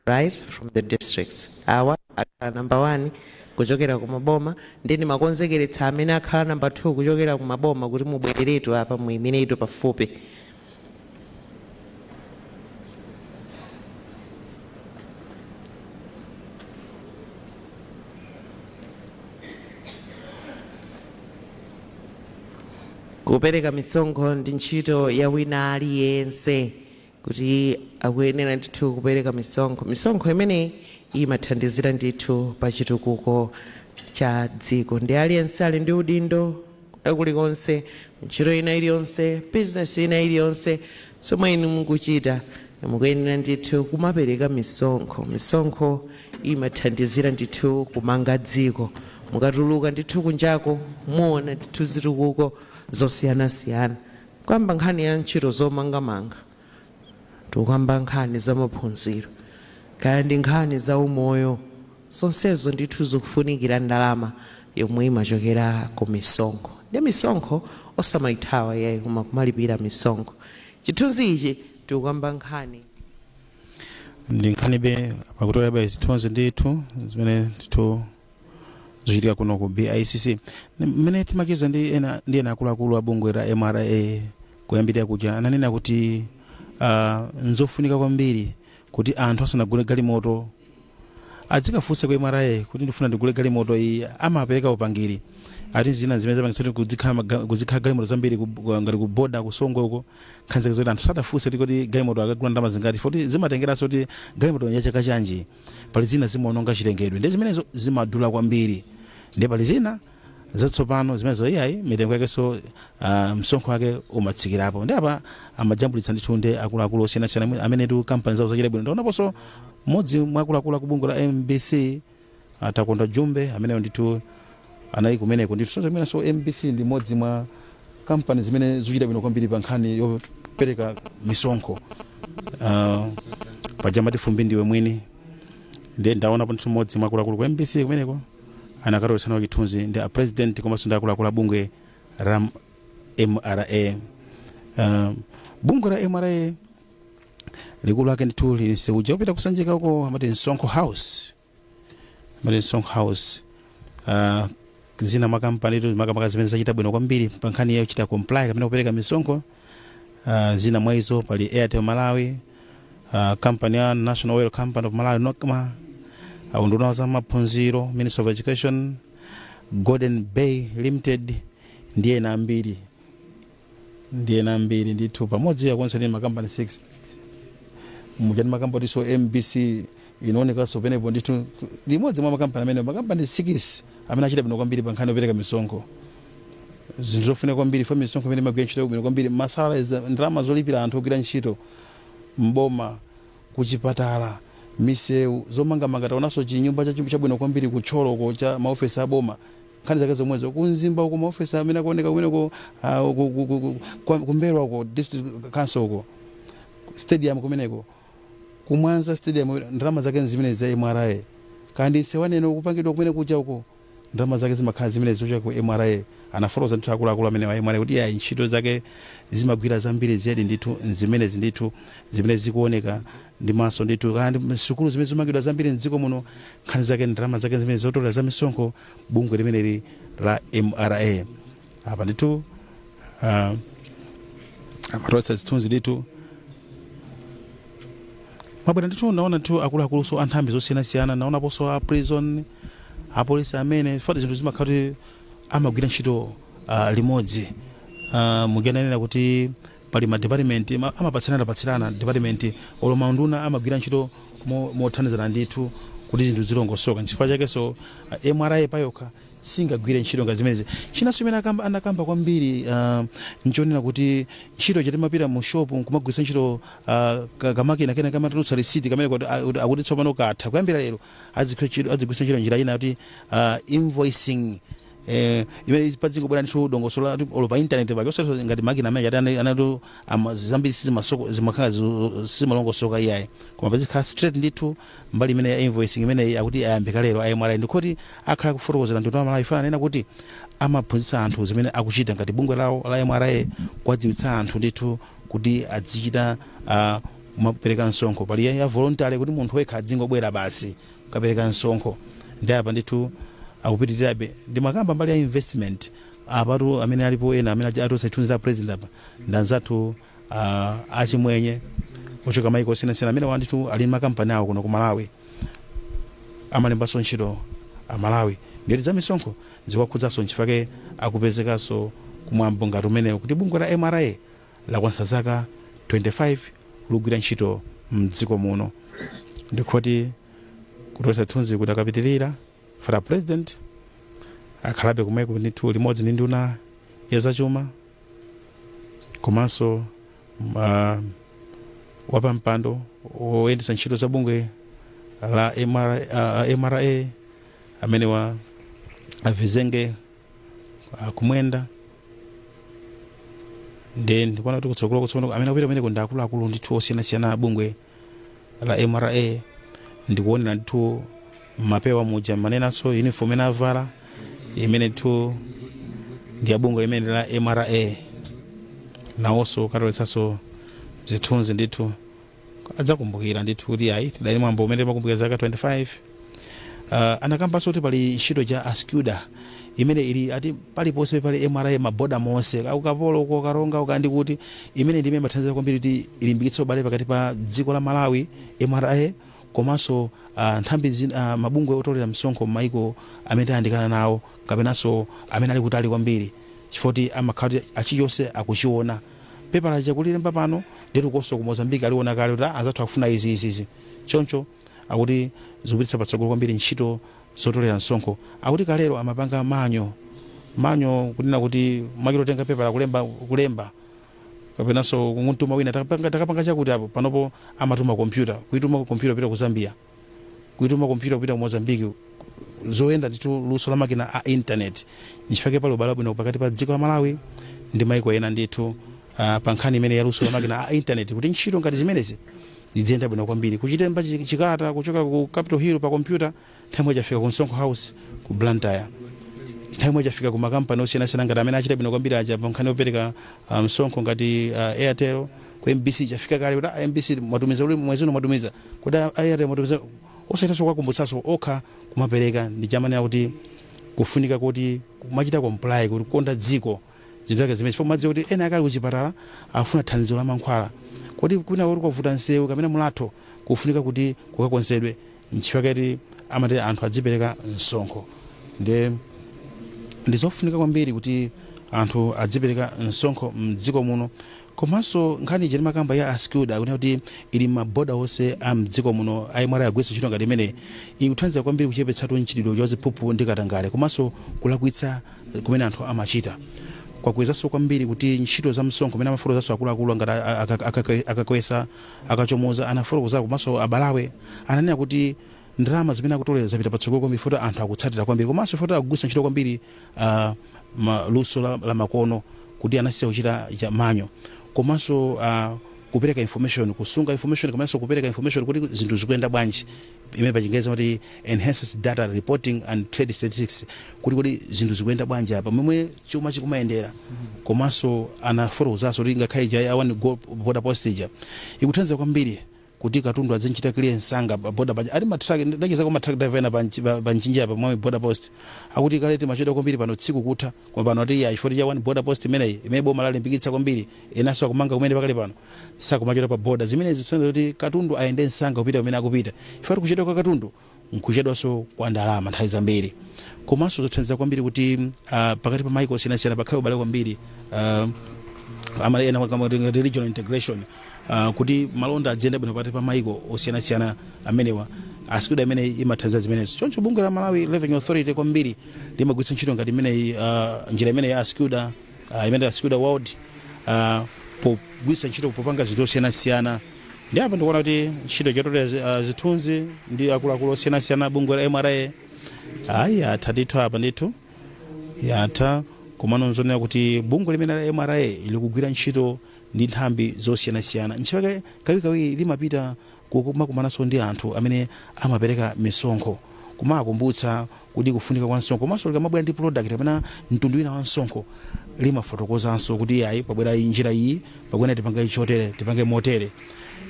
Right from the districts. Awa akhala number 1 kuchokera kumaboma ndeni makonzekeretsa amene akhala number 2 kuchokera kumaboma kuti mubwereretu apa muyimeretu pafupi. Kupereka misonkho ndi ntchito ya wina aliyense kuti akuyenera ndithu kupereka misonkho imene imathandizira ndithu pa chitukuko cha dziko. Ndi aliyense ali ndi udindo kulikonse ntchito ina iliyonse business ina iliyonse somwe inu mukuchita mukuyenera ndithu kumapereka misonkho imathandizira ndithu kumanga dziko. Mukatuluka ndithu kunjako muona ndithu zitukuko zosiyanasiyana kwamba nkhani ya ntchito zomangamanga tukamba nkhani za maphunziro kaya ndi nkhani za umoyo zonsezo ndithu zikufunikira ndalama yomwe imachokera ku misonkho. Ndi misonkho osamayithawa yayi koma kumalipira misonkho. Chithunzi ichi tukamba nkhani ndi nkhanibe pakutolera zithunzi ndithu zimene ndithu zochitika kuno ku BICC mmene timakiza ndi ena akuluakulu a bungwe la MRA kuyambirira kuja ananena kuti nzofunika kwambiri kuti anthu asanagule galimoto adzikafunsa kwa MRA kuti ndifuna ndigule galimoto iyi, amapereka upangiri ati zina zimene zapangisati kuzikhala galimoto zambiri ngati ku boda kusongwe uko khanzeke zoti anthu sadafunse kuti galimoto akagula ndalama zingati foti zimatengeranso kuti galimoto ya chaka chanji. Pali zina zimaononga chilengedwe ndi zimenezo zimadula kwambiri, ndi pali zina zatsopano zimenezo iyayi mitengo yakenso msonkho wake umatsikirapo. Ndi apa amajambulitsa ndithu ndi akuluakulu osiyanasiyana amene tu kampani zawo zachita bwino. Ndaonaponso mmodzi mwa akuluakulu a kubungwe la MBC atakonda Jumbe ameneyo ndithu anali kumeneko ndithu zimenenso MBC ndi mmodzi mwa kampani zimene zikuchita bwino kwambiri pa nkhani yopereka misonkho. Pajamati Fumbi ndiwe mwini ndiye ndaonapo ndithu mmodzi mwa akuluakulu ku MBC kumeneko anakatolesana wa chithunzi ndi president komanso ndi akuluakulu a bungwe la MRA. Bungwe la MRA likulu lake ndithu lili seuja upita kusanjika uko amati Msonkho House. Zina makampani tu makamaka zimene zachita bwino kwambiri pa nkhani ya kuchita comply kapena kupereka misonkho. Zina mwa izo pali Airtel Malawi, company ya National Oil Company of Malawi NOCMA, unduna za maphunziro Ministry of Education, Golden Bay Limited ndiye na mbiri ndithu pamodzi yakonso ndi makampani 6 mujani makampani so MBC inaoneka so penepo ndithu limodzi mwa makampani amene makampani 6 amene achita bwino kwambiri pa nkhani yopereka misonkho. Zinthu zofunika kwambiri fa misonkho imene magwira ntchito bwino kwambiri, masala ndalama zolipira anthu ogwira ntchito mboma, kuchipatala, misewu zomangamanga. Taonanso chinyumba chabwino kwambiri kutcholo cha maofesi aboma nkhani zake zomwezo kunzimba uko maofesi amene akuoneka kumeneko kumberwa uko district council uko stadium kumeneko kumwanza stadium ndalama zake zimene za MRA kandi sewaneno kupangidwa kumene kucha uko ndalama zake zimakhala zimene zocha ku MRA. Anafotoza ndithu akuluakulu amene wa MRA kuti ya ntchito zake zimagwira zambiri zedi ndithu zimene zikuoneka ndi maso ndithu kandi sukulu zimene zimagwira zambiri mdziko muno nkhani zake ndalama zake zimene zotola za misonkho bungwe limeneli la MRA. Apa ndithu amatotsa zithunzi ndithu mabwera ndithu naona ndithu akuluakulu so anthambi zosiyanasiyana, naonaponso a prison, apolisi amene foti zinthu zimakhala kuti amagwira ntchito limodzi. Mukuyenera kuti pali ma department amapatsirana department oloma nduna amagwira ntchito mothandizana ndithu kuti zinthu zilongosoka. Chifukwa chake so MRA payokha singagwire ntchito ngati zimenezi. China simene anakamba kwambiri nchonena kuti ntchito chatimapita mu shop kumagwisa ntchito kamakina kena kamatulutsa receipt kamene akuti tsopano katha kuyambira lero adzigwisa ntchito njira ina kuti invoicing imene ipadzi kubwera ndithu dongosola olopa internet pakoso ngati makina amene anatu zambiri zimakhala simalongosoka iyayi koma pazikhala straight ndithu mbali imene ya invoicing imene akuti ayambika lero MRA ndikuti akhala kufotokozera ndithu Malawi fana nena kuti amaphunzitsa anthu zimene akuchita ngati bungwe lawo la MRA kwadziwitsa anthu ndithu kuti azichita kumapereka msonkho. Pali ya voluntary kuti munthu wekha adzingobwera basi kukapereka msonkho. Ndi apa ndithu akupitirirabe ndi makamba mbali ya investment apatu amene alipo ena amene atosaithunzira president apa ndanzathu achimwenye kuchoka maiko osiyanasiyana amene wandithu ali makampani awo kuno ku Malawi amalembanso ntchito a Malawi ndiri za misonkho zikwakhudzaso nchifake akupezekanso kumwambo ngati umenewo kuti bungwe la MRA lakwanisa zaka 25 kulugwira ntchito mdziko muno. Ndikuti kutosa thunzi kuti akapitirira fara president akhalabe kumeko ndithu limodzi ndi nduna ya zachuma komanso wapampando oyendetsa ntchito za bungwe la MRA amene wa avizenge kumwenda ndi ndikuona kuti kutsogolo kutsogolo amene akupita kumene ndi akuluakulu ndithu osiyanasiyana bungwe la MRA. Ndikuonera ndithu mapewa muja manenanso uniform ena avala imene ndithu ndi bungwe limene la MRA nawonso katoletsanso zithunzi ndithu adzakumbukira ndithu kuti ayi tidali mwambo umene makumbukira zaka 25. Anakambanso kuti pali ntchito cha Ascuda imene ili ati paliponse pali MRA maboda monse ukapolo uko karonga ukandi kuti imene ndime mathandiza kwambiri kuti ilimbikitsa ubale pakati pa dziko la Malawi MRA komanso nthambi mabungwe otolera msonkho m'maiko amene ayandikana nawo kapenanso amene ali kutali kwambiri chifoti amakhala achiyonse akuchiona pepala lija kulilemba pano letu koso ku Mozambique aliona kale kuti azathu akufuna izi choncho akuti zikupititsa patsogolo kwambiri ntchito zotolera msonkho akuti kalero amapanga manyo kunena kuti makitotenga pepala kulemba kapenanso kungutuma wina takapanga chakuti apo panopo amatuma kompyuta kuituma kompyuta kupita ku Zambia kuituma kompyuta kupita ku Mozambique zoyenda nditu luso la makina a internet nchifake pale ubala bwino pakati pa dziko la Malawi ndi maiko ena ndithu pa nkhani imene ya luso la makina a internet kuti ntchito ngati zimenezi ziziyenda bwino kwambiri kuchitemba chikata kuchoka ku Capitol Hill pa kompyuta nthawi jafika ku Msonkho House ku Blantyre nthawi jafika ku makampani osiyanasiyana ngati amene achita bwino kwambiri aja pa nkhani yopereka msonkho ngati Airtel ku MBC chafika kale kuti MBC mwatumiza mwezi uno mwatumiza kuti Airtel mwatumiza osaitanso kwakumbutsanso okha kumapereka ndi chamani akuti kufunika kuti kumachita comply kuti konda dziko zinthu zake zimene chifukwa madziwa kuti ena akali kuchipatala afuna thandizo la mankhwala kuti kuna kuti kwavuta nsewu kapena mulatho kufunika kuti kukakonzedwe nchifukwa kuti amati anthu adzipereka msonkho ndizofunika kwambiri kuti anthu adzipereka msonkho mdziko muno komanso nkhani ije makamba ya askuda kuna kuti ili maboda onse a mdziko muno ayimwara yagwetsa ntchito ngati imene ikuthandiza kwambiri kuchepetsatu mchitidwe cha ziphuphu ndi katangale komanso kulakwitsa kumene anthu amachita kwakwezanso kwambiri kuti ntchito za msonkho imene amafotokozanso akuluakulu ngati akakwesa akachomoza anafotokoza komanso abalawe ananena kuti ndalama zimene akutolera zapita patsogolo kwambiri fota anthu akutsatira kwambiri komanso fota akugwiritsa ntchito kwambiri luso la makono kuti anasiya kuchita manyo komanso kupereka information kusunga information komanso kupereka information kuti zinthu zikuyenda bwanji imene pachingereza kuti enhances data reporting and trade statistics kuti zinthu zikuyenda bwanji apa momwe chuma chikumayendera komanso anafotokozanso kuti ngakhale ija one border postage ikuthandiza kwambiri kuti katundu azinchita clearance sanga border paja ali matraki ndachiza kwa matraki driver ena pa njinja pa mwa border post akuti kale timachita kwambiri pano tsiku kutha kwa pano ati ya ifoti ya one border post imene boma lalimbikitsa kwambiri enaso akumanga kumene pakale pano sakumachita pa border zimene zitsonza kuti katundu ayende nsanga kupita kumene akupita ifoti kuchedwa kwa katundu nkuchedwanso kwa ndalama nthawi zambiri komanso zothandiza kwambiri kuti pakati pa maiko osiyanasiyana pakhale ubale kwambiri amale ena kama regional integration kuti malonda adziyende bwino pakati pa maiko osiyanasiyana amenewa asikuda imene imathandiza zimenezo choncho bungwe la Malawi Revenue Authority kwambiri limagwiritsa ntchito ngati imene njira imene ya asikuda imene asikuda world pogwiritsa ntchito popanga zinthu osiyanasiyana ndi apa ndikuona kuti ntchito chotolera zithunzi ndi akuluakulu osiyanasiyana bungwe la MRA yatha ndithu apa ndithu yatha komano nzonera kuti bungwe limene la MRA likugwira ntchito ndi nthambi zosiyanasiyana nchifukwa kawikawi limapita kumakumananso ndi anthu amene amapereka misonkho kumakumbutsa kuti kufunika kwa msonkho komanso likamabwera ndi product kapena mtundu wina wa msonkho limafotokozanso kuti ayi pabwera njira iyi pakwena tipange chotere tipange motere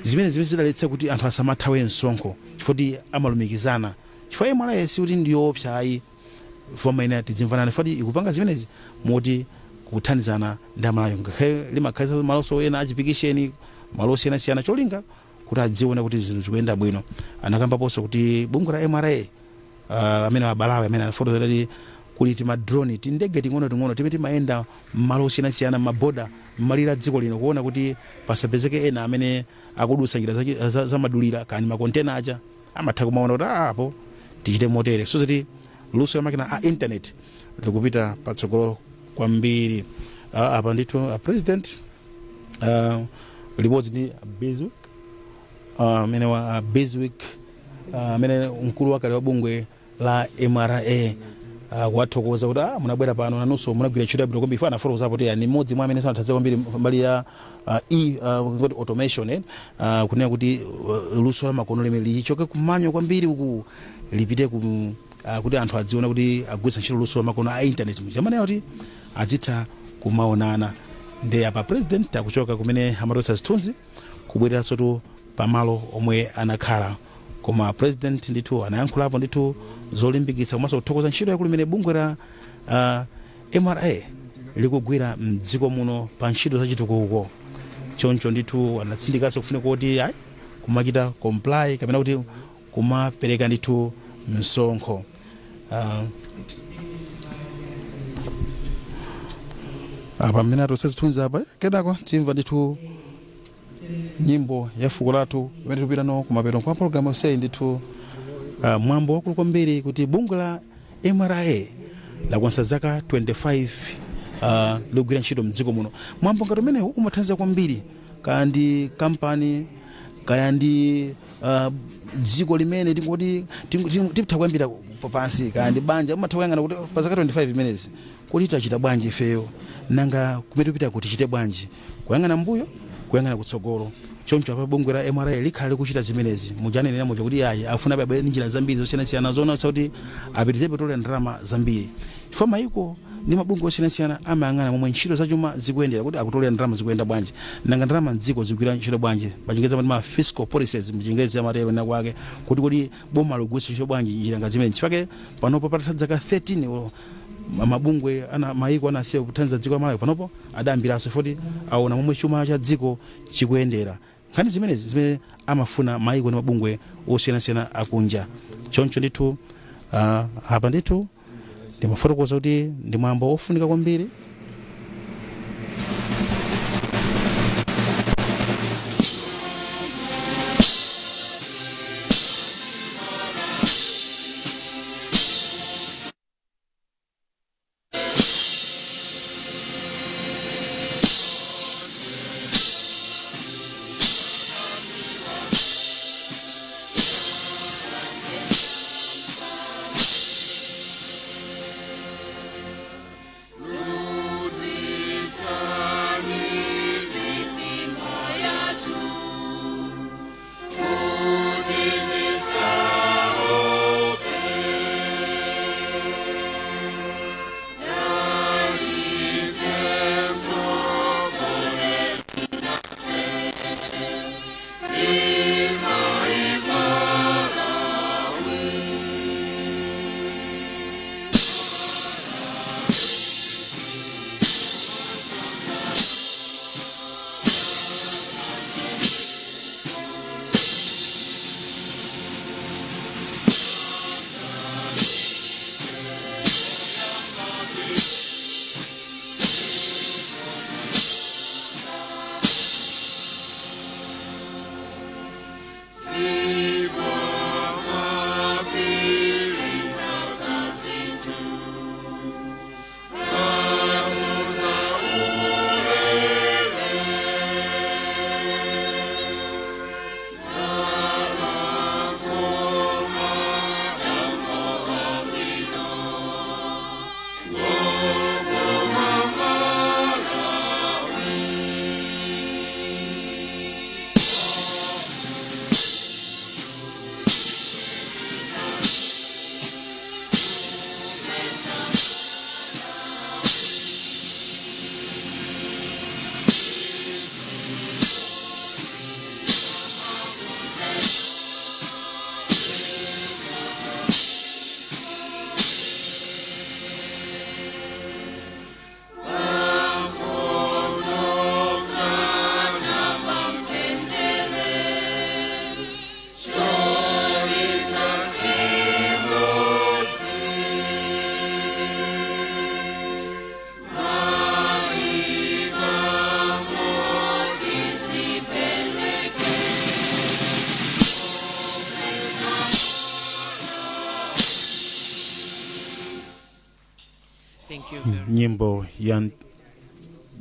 zimene zidaletsa kuti anthu asamathawe msonkho chifukwa amalumikizana chifukwa MRA sikuti ndiyoopsa ayi foma ina tizimvanana fadi ikupanga zimenezi moti kuthandizana ndi amalayo ngakhale limakhaliza maloso ena achipikisheni maloso ena cholinga kuti adziona kuti zinthu zikuyenda bwino anakambaponso kuti bungwe la MRA amene abalawe amene anafotokozera kuti kuli tima drone tindege ting'ono timene timayenda malo osiyanasiyana maboda malira dziko lino kuona kuti pasapezeke ena amene akudutsa njira za madulira kani makontena aja amatha kumaona kuti apo tichite motere so kuti luso la makina a internet likupita patsogolo kwambiri apa ndithu president limodzi ndi Bezwick amene wa Bezwick amene mkulu wakale wa bungwe la MRA wathokoza kuti munabwera pano nanunso munagwira ntchito yabwino kwambiri fana fotokoza kuti ni mmodzi mwa amene anathandiza kwambiri mbali ya automation kunena kuti luso la makono limene lichoke kumanyo kwambiri uku lipite kuti anthu adziona kuti agwiritsa ntchito luso la makono a internet chamane kuti azitha kumaonana ndi apa president akuchoka kumene amatotsa zithunzi kubwereranso tu pamalo omwe anakhala koma president ndithu anayankhulapo ndithu zolimbikitsa komanso kuthokoza ntchito yakulu imene bungwe la MRA likugwira mdziko muno pa ntchito zachitukuko choncho ndithu anatsindikaso kufunika kuti kumachita comply kapena kuti kumapereka ndithu msonkho. Apa mmene atusezithunza apa kenako timva ndithu nyimbo ya fuko lathu imene tupita no kumapeto kwa programu yonseyi ndithu mwambo wakulu kwambiri kuti bungwe la MRA lakwanitsa zaka 25 logwira ntchito mdziko muno. Mwambo ngati umenewu umathandiza kwambiri kaya ndi kampani kaya ndi dziko limene tingoti tipitha kuyambira pansi kaya ndi banja umatha kuyang'ana kuti pa zaka 25 imenezi kuti tachita bwanji ifeyo nanga kumene tupita kuti tichite bwanji kuyang'ana mbuyo kuyang'ana kutsogolo. Choncho apa bungwe la MRA likhale kuchita zimenezi mujanenera moja kuti ayi afuna babe njira zambiri zosiyanasiyana zoonetsa kuti apitirize kutola ndalama zambiri. Chifukwa mayiko ndi mabungwe osiyanasiyana amayang'ana momwe ntchito zachuma zikuyendera kuti akutolera ndalama zikuyenda bwanji nanga ndalama mdziko zikugwira ntchito bwanji pachingerezi amati fiscal policies muchingerezi amatero ena kwake kuti boma ligwiritsa ntchito bwanji njira ngati zimene. Chifukwa panopo patatha zaka 13 mabungwe mayiko anasiya kuthandiza dziko la Malawi panopo adayambiranso foti aona momwe chuma cha dziko chikuyendera. Nkhani zimenezi zimene amafuna mayiko ndi mabungwe osiyanasiyana akunja. Choncho ndithu apa ndithu ndimafotokoza kuti ndi mwambo ofunika kwambiri.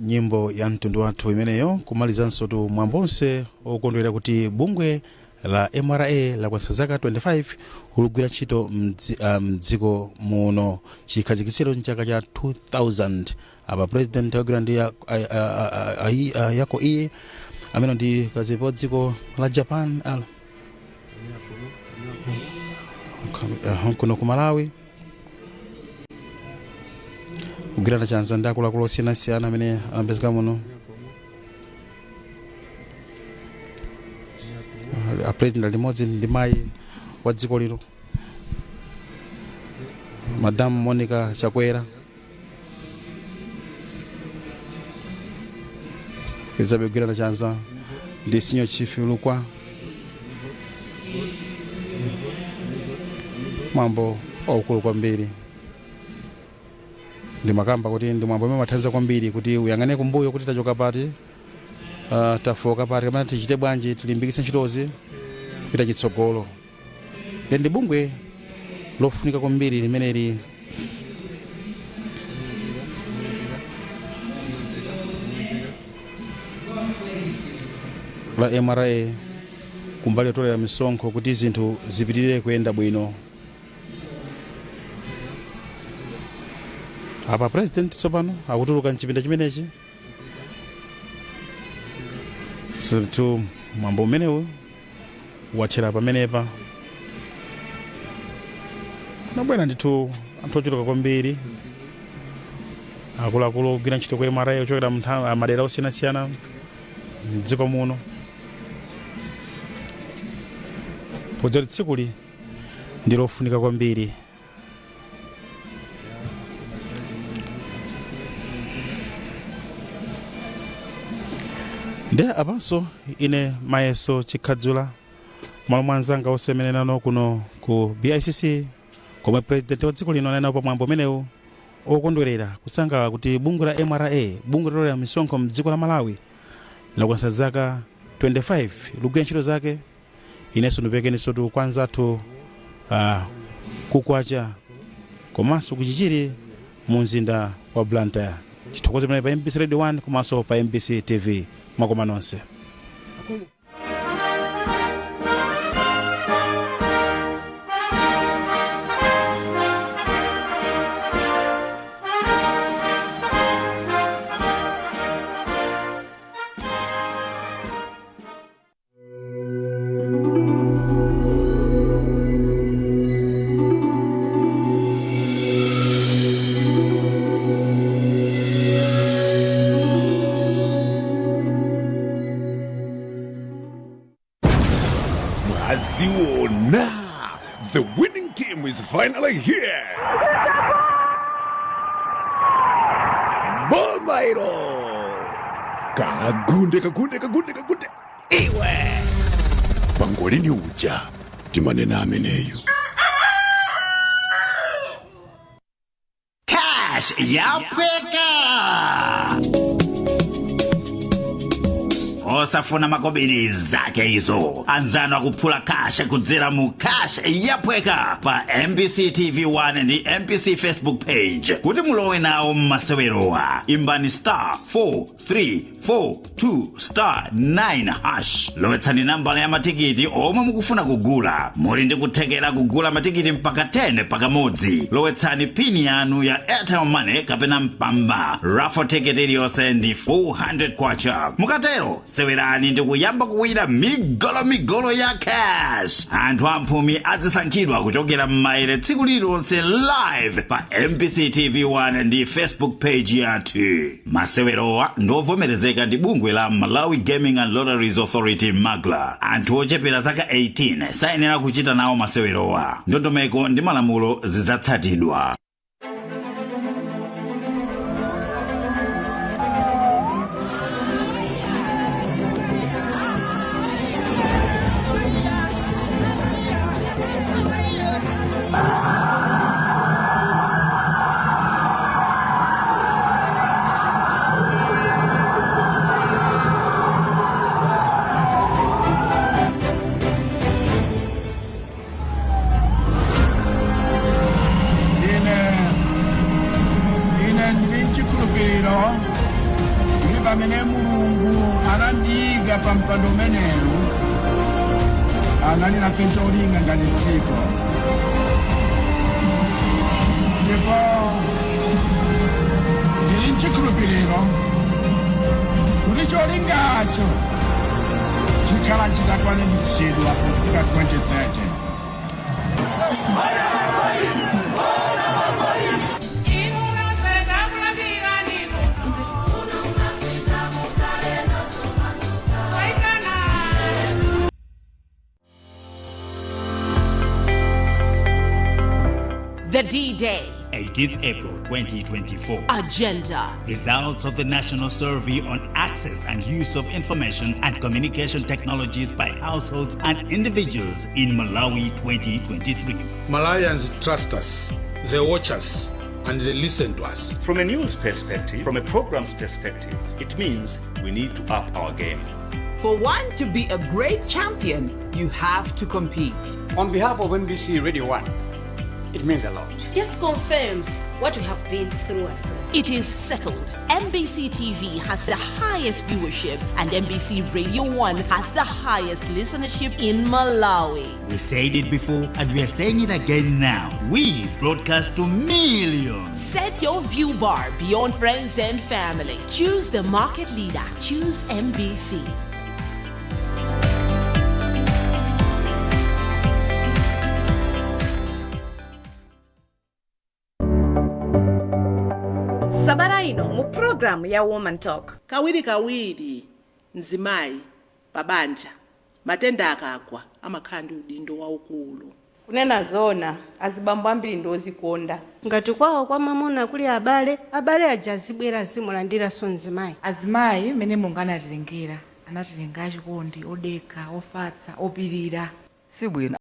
nyimbo ya mtundu wathu imeneyo kumalizanso tu mwambonse okondwera kuti bungwe la MRA lakwanitsa zaka 25 ulugwira ntchito mdziko muno chikhazikitsiro mchaka cha 2000 apa president wagwira ndi yako iye amene ndi kazipo wa dziko la Japan kuno ku Malawi kugwirana chanza ndi akuluakulu osiyanasiyana amene amapezeka muno. President limodzi ndi mayi wa dziko lino Madam Monica Chakwera kwezabe kugwirana chanza ndi senior chief Lukwa mwambo waukulu kwambiri. Ndimakamba kuti ndi mwambo umene umathandiza kwambiri kuti uyang'ane kumbuyo kuti tachoka pati, tafoka pati, kapena tichite bwanji tilimbikitse ntchitozi kupita chitsogolo. Ndi bungwe lofunika kwambiri limeneli la MRA kumbali yotolera misonkho kuti zinthu zipitirire kuyenda bwino. Apa president tsopano akutuluka mchipinda chimenechi. Situ mwambo umenewu watchera pamenepa. Nabwera ndithu anthu ochuluka kwambiri. Akuluakulu ogwira ntchito kwa MRA ochokera madera osiyanasiyana m'dziko muno. Podzoli tsikuli ndilofunika kwambiri. Nde apanso ine Mayeso Chikhadzula malo mwanzanga osemenenano kuno ku BICC komwe president wa dziko lino anena pa mwambo umenewu okondwerera kusangalala kuti bungwe la MRA bungwe lotolera misonkho m'dziko la Malawi lakwanitsa zaka 25 likugwira ntchito zake. Inenso ndipekeniso tu kwanza tu kukwacha komanso kuchichiri mu mzinda wa Blantyre. Tithokoze pamene pa MBC Radio 1 komanso pa MBC TV mwakoma nonse. The winning team is finally here! Bomairo! Kagunde! Iwe! Pangolini uja, timanena ameneyo. Cash yapeka! Osafuna makobiri zake hizo. Anzano akuphula cash kudzera mu cash yapweka pa MBC TV 1 ndi MBC Facebook page. Kuti mulowe nawo mmasewerowa. Imbani *43422*9#. Lowetsani nambala ya matikiti omwe mukufuna kugula. Muli ndi kuthekera kugula matikiti mpaka 10 pakamodzi. Lowetsani pini yanu ya Airtel Money kapena mpamba. Raffle ticket iliyonse ndi 400 kwacha. Mukatero sewerani ndi kuyamba kuwina migolo ya cash. Anthu amphumi azisankhidwa kuchokera m'maere tsiku lililonse live pa MBC TV 1 ndi Facebook page yathu. Masewerowa ndovomerezeka ndi bungwe la Malawi Gaming and Lotteries Authority MAGLA. Anthu ochepera zaka 18 sayenera kuchita nawo masewerowa. Ndondomeko ndi malamulo zidzatsatidwa. Pamene Mulungu anandiika pa mpando umenewu anali nafe cholinga ngati dziko. Ndipo ndili nchikhulupiriro kuti cholingacho chikhala chitakwaniritsidwa kufika 2030. The D-Day, 18th April 2024. Agenda. Results of the National Survey on Access and Use of Information and Communication Technologies by Households and Individuals in Malawi 2023. Malawians trust us, they watch us, and they listen to us. From a news perspective, from a program's perspective, it means we need to up our game. For one to be a great champion, you have to compete. On behalf of NBC Radio 1, it means a lot. Just confirms what we have been through and through. It is settled. NBC TV has the highest viewership and NBC Radio 1 has the highest listenership in Malawi. We said it before and we are saying it again now. We broadcast to millions. Set your view bar beyond friends and family. Choose the market leader. Choose NBC. Sabata ino mu program ya Woman Talk. Kawiri nzimayi babanja matenda akagwa amakhala ndi udindo waukulu. Kunena zona azibambo ambiri ndozikonda ngati kwawo kwa mamuna kuli abale ajazibwera zimulandira so nzimayi. Azimayi mene Mulungu anatilengera chikondi odeka ofatsa opirira sibwino.